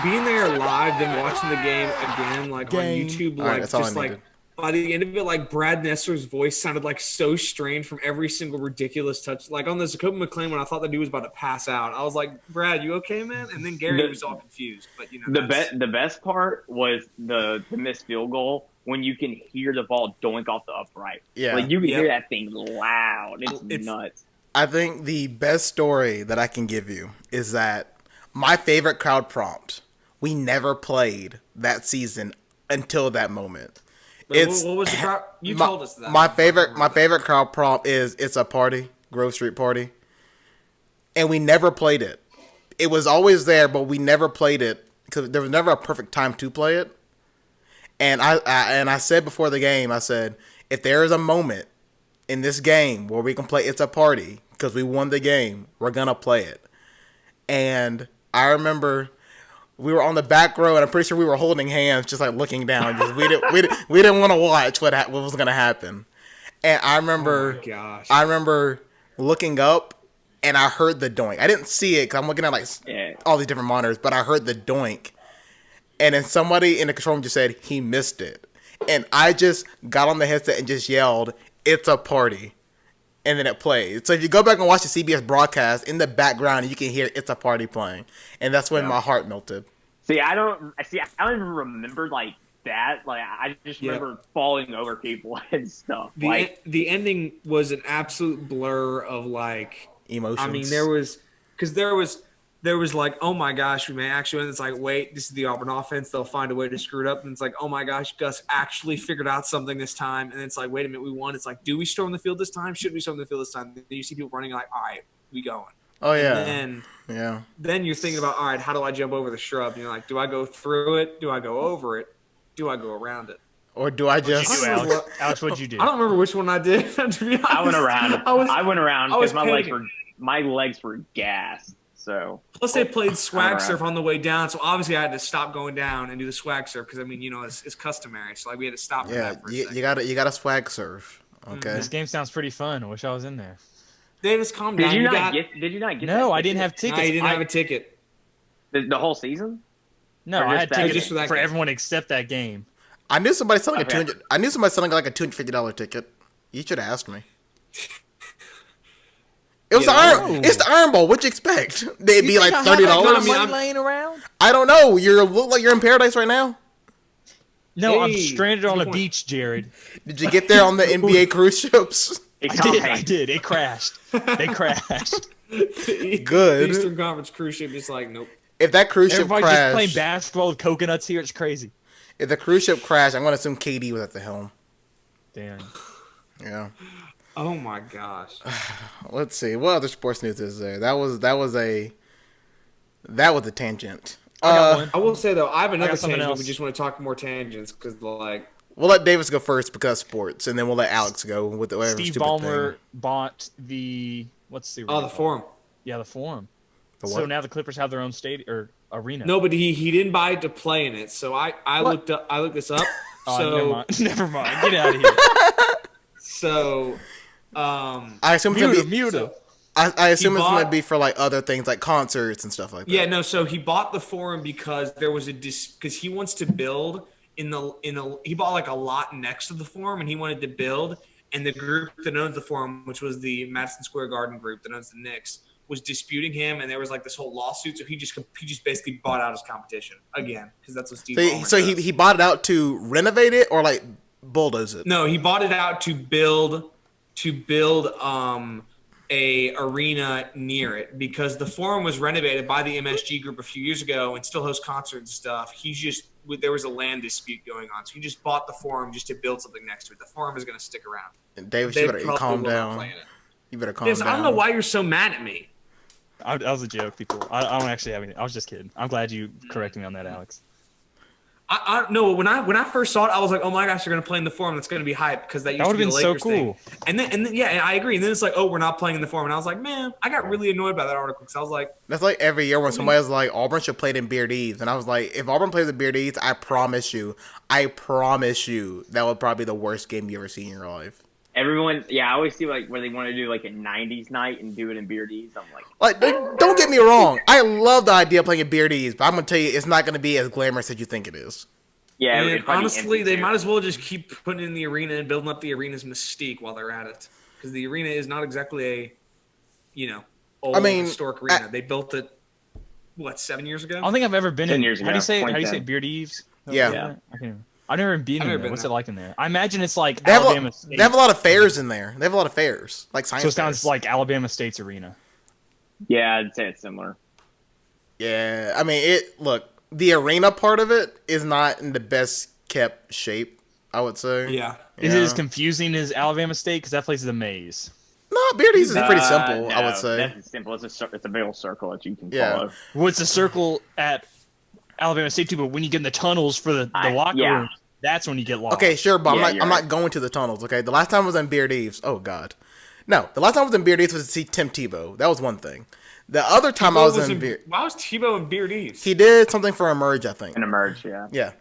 Being there live, then watching the game again, on Game. YouTube, All right, that's all I just needed. by the end of it, like Brad Nessler's voice sounded like so strained from every single ridiculous touch. Like on the Jacoby McClain when I thought the dude was about to pass out, I was like, "Brad, you okay, man?" And then Gary was all confused. But the best part was the missed field goal when you can hear the ball doink off the upright. Yeah. Like you can hear that thing loud. It's nuts. I think the best story that I can give you is that my favorite crowd prompt, we never played that season until that moment. what was the crowd? You told us that. My favorite crowd prompt is "It's a Party," Grove Street Party, and we never played it. It was always there, but we never played it because there was never a perfect time to play it. And I said before the game, I said, if there is a moment in this game where we can play "It's a Party" because we won the game, we're gonna play it. And I remember we were on the back row, and I'm pretty sure we were holding hands, just like looking down, because we didn't want to watch what was gonna happen. And I remember, I remember looking up, and I heard the doink. I didn't see it because I'm looking at like all these different monitors, but I heard the doink. And then somebody in the control room just said he missed it, and I just got on the headset and just yelled, "It's a party." And then it played. So if you go back and watch the CBS broadcast, in the background you can hear "It's a Party" playing, and that's when my heart melted. I don't even remember like that. Like I just remember falling over people and stuff. The ending was an absolute blur of like emotions. I mean, there was like, oh my gosh, we may actually win. It's like, wait, this is the Auburn offense. They'll find a way to screw it up. And it's like, oh my gosh, Gus actually figured out something this time. And it's like, wait a minute, we won. It's like, do we storm the field this time? Should we storm the field this time? Then you see people running like, all right, we going. Oh, yeah. And then you're thinking about, all right, how do I jump over the shrub? And you're like, do I go through it? Do I go over it? Do I go around it? Or do I just... What'd you do, Alex? Alex, what'd you do? I don't remember which one I did, to be honest. I went around. I went around because panicking. my legs were gassed. So plus they played swag surf on the way down, so obviously I had to stop going down and do the swag surf because I mean it's customary, so like we had to stop. For that for a second. you gotta swag surf. Okay. This game sounds pretty fun. I wish I was in there. Davis, calm down. Did you not get? No, I didn't have tickets. No, you didn't have a ticket. The whole season? No, Or I just had that tickets game? for everyone except that game. I knew somebody selling Okay. I knew somebody selling like a $250 ticket. You should have asked me. It was it's the Iron Bowl. What'd you expect? They'd be like $30. I'm laying around. I don't know. You look like you're in paradise right now. No, I'm Hey, stranded on a good point. beach, Jared. Did you get there on the NBA cruise ships? I did. It crashed. They crashed. Good. Eastern Conference cruise ship is like, nope. If that cruise ship Everybody's just playing crashed, basketball with coconuts here. It's crazy. if the cruise ship crashed, I'm gonna assume KD was at the helm. Damn. Yeah. Oh my gosh. Let's see. What other sports news is there? That was a tangent. I got one. I will say though, I have another something tangent. else. We just want to talk more tangents because like We'll let Davis go first because sports, and then we'll let Alex go with the whatever Steve stupid Ballmer thing. bought the the arena Forum. called? Yeah, the Forum. The So what? now the Clippers have their own stadium or arena. No, but he didn't buy it to play in it. So I looked this up. Oh, So never mind. Never mind. Get out of here. so I assume it's Mute gonna him. be. Mute him. I assume it's bought- gonna be for like other things like concerts and stuff like that. yeah, no. So he bought the Forum because there was because he wants to build he bought like a lot next to the Forum and he wanted to build, and the group that owns the Forum, which was the Madison Square Garden group that owns the Knicks, was disputing him, and there was like this whole lawsuit. So he just basically bought out his competition again because that's what Steve. Ballmer So does. he bought it out to renovate it or like bulldoze it. No, he bought it out to build a arena near it because the Forum was renovated by the MSG group a few years ago and still hosts concerts and stuff. There was a land dispute going on, so he just bought the Forum just to build something next to it. The Forum is going to stick around. Davis, They you better probably calm will not down. play in it. You better calm Davis, down. I don't know why you're so mad at me. That was a joke, people. I don't actually have anything. I was just kidding. I'm glad you corrected me on that, Alex. I no. When I first saw it, I was like, "Oh my gosh, they're gonna play in the Forum. That's gonna be hype because that used That to would be have the been so Lakers thing." cool. And then yeah, I agree. And then it's like, "Oh, we're not playing in the Forum." And I was like, "Man, I got really annoyed by that article because I was like, That's like every year when somebody's like, Auburn should play in Beard Eves. And I was like, if Auburn plays in Beard Eves, I promise you, that would probably be the worst game you ever seen in your life. Everyone, I always see like where they want to do like a '90s night and do it in Beardies. I'm like, Like, don't get me wrong. I love the idea of playing in Beard Eves, but I'm going to tell you, it's not going to be as glamorous as you think it is. Yeah, And it'd probably be honestly, empty, they too. might as well just keep putting it in the arena and building up the arena's mystique while they're at it, because the arena is not exactly a, old historic arena. They built it, 7 years ago? I don't think I've ever been 10 in. years How do you ago, say it? How do you say 2010. Beard Eves? Yeah. I've never been in never there. been What's there. it like in there? I imagine it's like They have, Alabama a, State. they have a lot of fairs in there. They have a lot of fairs, like science So it sounds fairs. like Alabama State's arena. Yeah, I'd say it's similar. Yeah, I mean, look, the arena part of it is not in the best kept shape, I would say. Yeah. Is it as confusing as Alabama State? Because that place is a maze. No, Beardy's is pretty simple, I would No, say. That's simple. It's a big old circle that you can Yeah. follow. Well, it's a circle at Alabama State too, but when you get in the tunnels for the locker yeah. room, that's when you get lost. Okay, sure, but Yeah, I'm you're not right. going to the tunnels, okay? The last time I was in Beard Eves, oh, God. No, the last time I was in Beard Eves was to see Tim Tebow. That was one thing. The other time I was in Beard... Why was Tebow in Beard Eves? He did something for Emerge, I think. And emerge, yeah. Yeah.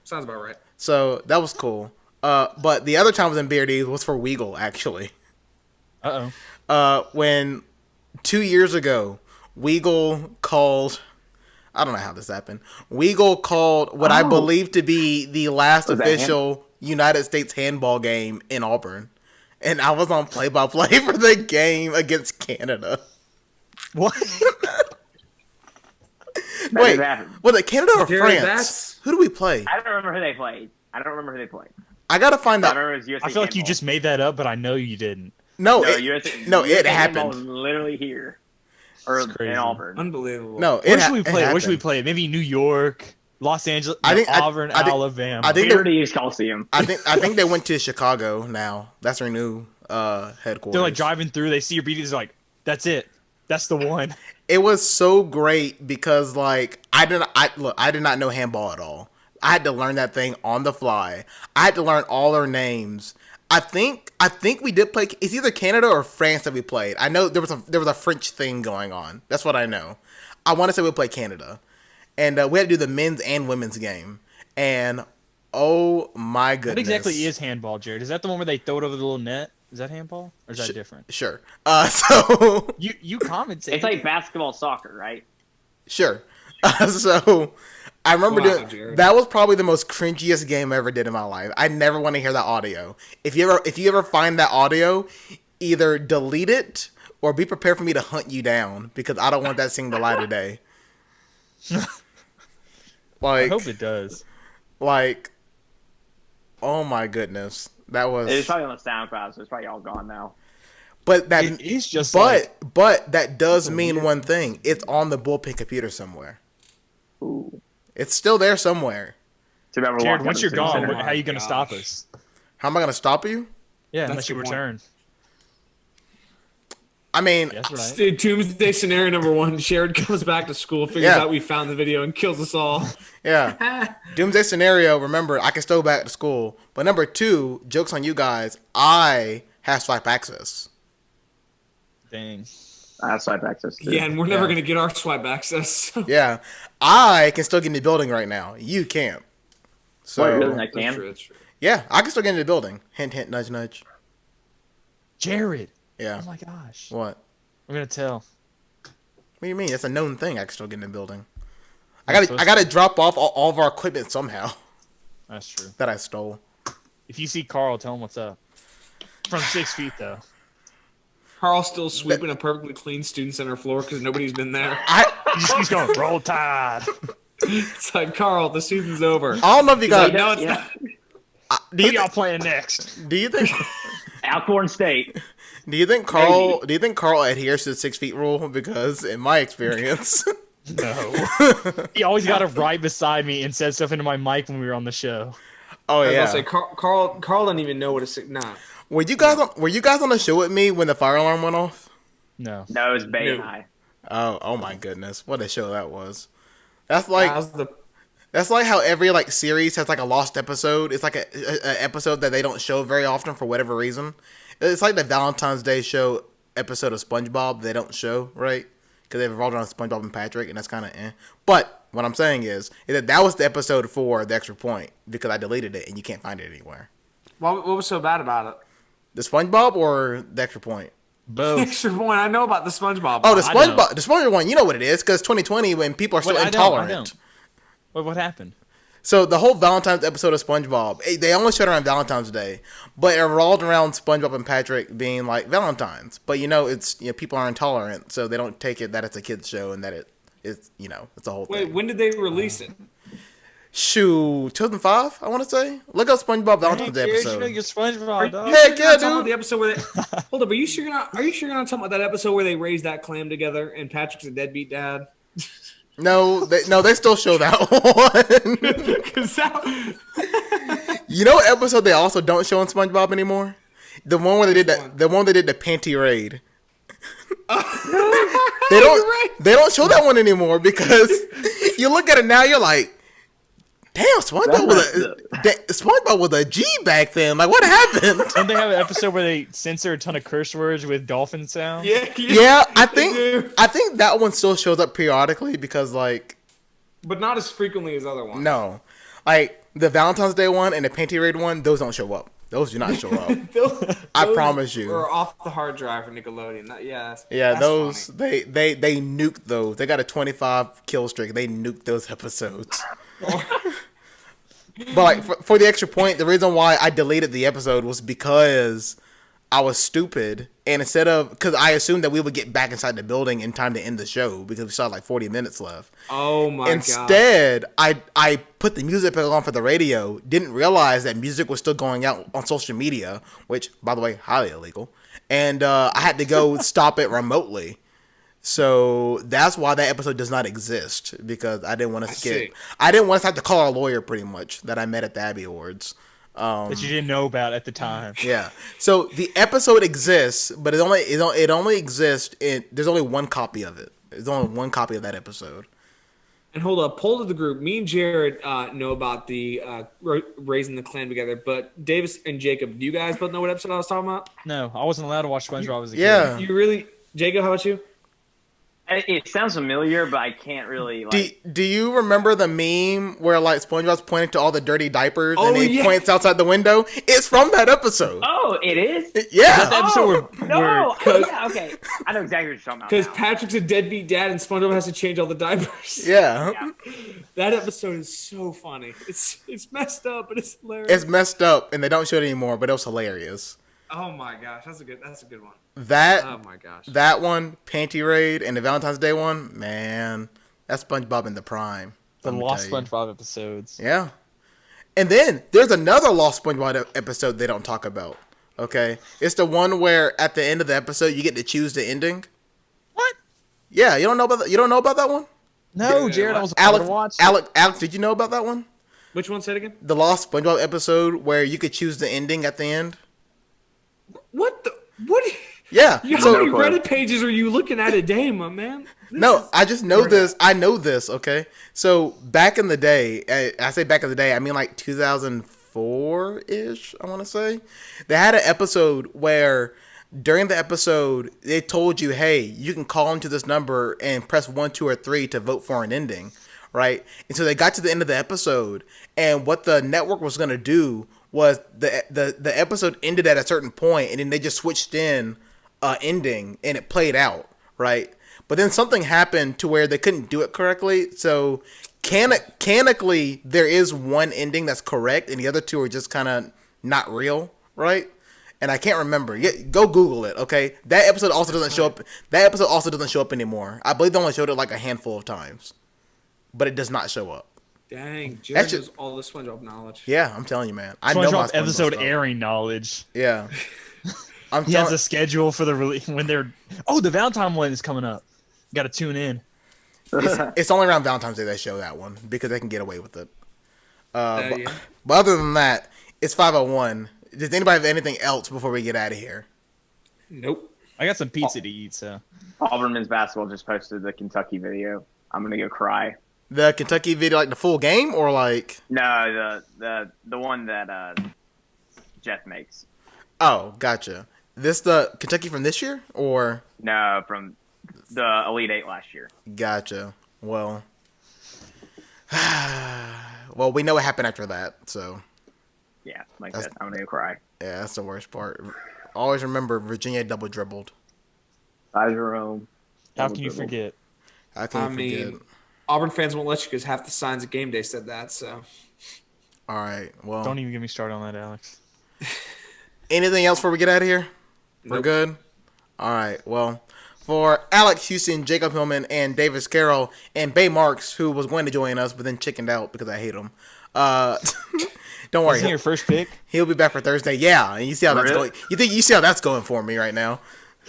Sounds about right. So, that was cool. But the other time I was in Beard Eves was for Weagle, actually. When 2 years ago, Weagle called... I don't know how this happened. Weagle called what I believe to be the last Was that official United States handball game in Auburn. And I was on play-by-play for the game against Canada. What? That Wait, did happen. was it Canada or Jerry, France? that's- Who do we play? I don't remember who they played. I gotta find I that. remember it was USA I feel like you handball. just made that up, but I know you didn't. No, No, it, USA, no, it USA handball happened. was literally here. Or That's crazy. in Auburn. Unbelievable. No, Where it should we it play? Where should we happened. play? Maybe New York, Los Angeles, I think- Auburn, I think- Alabama. I think Beard Eves Coliseum. I think they went to Chicago now. That's their new headquarters. They're like driving through. They see your BDs. They're like, "That's it. That's the one." It was so great because like I did not know handball at all. I had to learn that thing on the fly. I had to learn all their names. I think we did play. It's either Canada or France that we played. I know there was a French thing going on. That's what I know. I want to say we played Canada, and we had to do the men's and women's game. And oh my goodness, What exactly is handball, Jared? Is that the one where they throw it over the little net? Is that handball, or is that different? Sure. So You commentate. It's like basketball soccer, right? sure. So I remember Wow, doing Jared. that was probably the most cringiest game I ever did in my life. I never want to hear that audio. If you ever find that audio, either delete it or be prepared for me to hunt you down because I don't want that seeing the light of day. I Like, hope it does. like, oh my goodness, that was. It's probably on the SoundCloud, so it's probably all gone now. But that It is just but that does mean one thing. It's on the bullpen computer somewhere. Ooh. It's still there somewhere. So remember, Jared, walking once up you're to the gone, center. how are you going to stop gosh. us? How am I gonna stop you? Yeah, That's unless you the point. return. I mean, That's right. Dude, Doomsday scenario number 1. Jared comes back to school, figures Yeah. out we found the video, and kills us all. yeah. Doomsday scenario. Remember, I can still go back to school. But number 2, jokes on you guys. I have Swipe access. Dang. I have swipe access too. Yeah, and we're never Yeah. going to get our swipe access. So. Yeah, I can still get in the building right now. You can't. So Wait, really? I That's can. true, that's true. yeah, I can still get in the building. Hint, hint, nudge, nudge. Jared. Yeah. Oh my gosh. What? I'm going to tell. What do you mean? It's a known thing. I can still get in the building. I You're gotta supposed to. drop off all of our equipment somehow That's true. that I stole. If you see Carl, tell him what's up. From 6 feet, though. Carl's still sweeping a perfectly clean student center floor because nobody's been there. He's going, roll tide. It's like, Carl, the season's over. I don't know if you guys. No, it's Yeah. not. Do Who you, y'all playing next? do you think? Alcorn State. Do you think Carl? Do you think Carl adheres to the 6 feet rule? Because in my experience, No. He always got it right beside me and said stuff into my mic when we were on the show. oh I was yeah. gonna say, Carl doesn't even know what a sick. Nah. Were you guys on the show with me when the fire alarm went off? No. No, it was Bay No. and I. Oh my goodness, what a show that was. That's like How's the that's like how every like series has like a lost episode. It's like a episode that they don't show very often for whatever reason. It's like the Valentine's Day show episode of SpongeBob they don't show, right? Because they've revolved around SpongeBob and Patrick, and that's kind of eh. But what I'm saying is that was the episode for the extra point because I deleted it and you can't find it anywhere. what was so bad about it? The SpongeBob or the extra point? Both. Extra point. I know about the SpongeBob. Oh, the I don't know. SpongeBob one. You know what it is because 2020 when people are still Wait, I intolerant. don't. What happened? So the whole Valentine's episode of SpongeBob, they only showed it on Valentine's Day, but it revolved around SpongeBob and Patrick being like Valentines. But it's people are intolerant, so they don't take it that it's a kids show and that it's it's a whole Wait, thing. when did they release it? Shoot, 2005, I want to say. Look up SpongeBob Valentine's Day Kids, episode. your SpongeBob, dog. Heck yeah, Talking about dude. the episode where they hold up. Are you sure you're not talking about that episode where they raised that clam together and Patrick's a deadbeat dad? No, they still show that one. 'Cause that- You know what episode they also don't show in SpongeBob anymore? The one where they did the one they did the panty raid. They don't show that one anymore because you look at it now, you're like, damn, SpongeBob was a G back then. Like, what happened? Don't they have an episode where they censor a ton of curse words with dolphin sounds? Yeah, I they do. think that one still shows up periodically because but not as frequently as other ones. no, like the Valentine's Day one and the panty raid one, those don't show up. Those do not show up. I promise you. Or off the hard drive for Nickelodeon. That's those funny. they nuked those. They got a 25 kill streak. They nuked those episodes. But like for the extra point, the reason why I deleted the episode was because I was stupid, and because I assumed that we would get back inside the building in time to end the show because we still had like 40 minutes left. Oh my god! Instead, I put the music back on for the radio. Didn't realize that music was still going out on social media, which, by the way, highly illegal. And I had to go stop it remotely. So that's why that episode does not exist, because I didn't want to I didn't want us to have to call our lawyer, pretty much, that I met at the Abby Awards. That you didn't know about at the time. Yeah. So the episode exists, but it only exists there's only one copy of it. There's only one copy of that episode. And hold up, poll to the group. Me and Jared know about the raising the clan together, but Davis and Jacob, do you guys both know what episode I was talking about? No, I wasn't allowed to watch SpongeBob as a kid. Yeah. You really, Jacob? How about you? It sounds familiar, but I can't really like. Do you remember the meme where like SpongeBob's pointing to all the dirty diapers and he points outside the window? It's from that episode. Oh, it is. Yeah. That episode No, yeah, okay. I know exactly what you're talking about. Because now. Patrick's a deadbeat dad and SpongeBob has to change all the diapers. Yeah. That episode is so funny. It's messed up, but it's hilarious. It's messed up and they don't show it anymore, but it was hilarious. Oh my gosh, that's a good one. Oh my gosh. That one, Panty Raid, and the Valentine's Day one, man, that's SpongeBob in the prime. The let me Lost tell you. SpongeBob episodes. Yeah. And then there's another Lost SpongeBob episode they don't talk about. Okay, it's the one where at the end of the episode you get to choose the ending. What? Yeah, you don't know about that one? No, Jared, I was about to watch. Alex, did you know about that one? Which one? Say it again. The Lost SpongeBob episode where you could choose the ending at the end. What the? What? Yeah. How many Reddit pages are you looking at a day, my man? I just know this. I know this, okay? So, back in the day, I say back in the day, I mean like 2004-ish, I want to say. They had an episode where during the episode, they told you, hey, you can call into this number and press 1, 2, or 3 to vote for an ending, right? And so they got to the end of the episode, and what the network was going to do was the episode ended at a certain point, and then they just switched in ending, and it played out, right? But then something happened to where they couldn't do it correctly. So canonically, there is one ending that's correct, and the other two are just kind of not real, right? And I can't remember. Go Google it, okay? That episode also doesn't show up. That episode also doesn't show up anymore. I believe they only showed it like a handful of times, but it does not show up. Dang, Jared knows all the SpongeBob knowledge. Yeah, I'm telling you, man. I know my SpongeBob episode stuff. airing knowledge. Yeah. He has a schedule for the release when they're. Oh, the Valentine one is coming up. Got to tune in. It's only around Valentine's Day they show that one because they can get away with it. But Yeah. other than that, it's 5:01. Does anybody have anything else before we get out of here? Nope. I got some pizza to eat, so. Auburn men's basketball just posted the Kentucky video. I'm gonna go cry. The Kentucky video, like the full game, or like? No, the one that Jeff makes. Oh, gotcha. This the Kentucky from this year, or? No, from the Elite Eight last year. Gotcha. Well, we know what happened after that, so. Yeah, like that. I'm gonna go cry. Yeah, that's the worst part. Always remember Virginia double dribbled. Bye, Jerome. How can you forget? How can you forget? Auburn fans won't let you because half the signs at game day said that. So All right. Well, Don't even get me started on that, Alex. anything else before we get out of here? We're Nope. good? All right. Well, for Alex Houston, Jacob Hillman, and Davis Carroll, and Bay Marks, who was going to join us but then chickened out because I hate him. Don't worry. Wasn't he your first pick? He'll be back for Thursday. Yeah, and you see how that's Really? going. You see how that's going for me right now.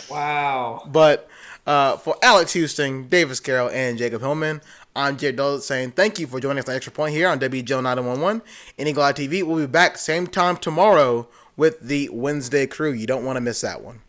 wow. But for Alex Houston, Davis Carroll, and Jacob Hillman, I'm Jared Dulles saying thank you for joining us on Extra Point here on WGL 911 and Eagle Eye TV. We'll be back same time tomorrow with the Wednesday crew. You don't want to miss that one.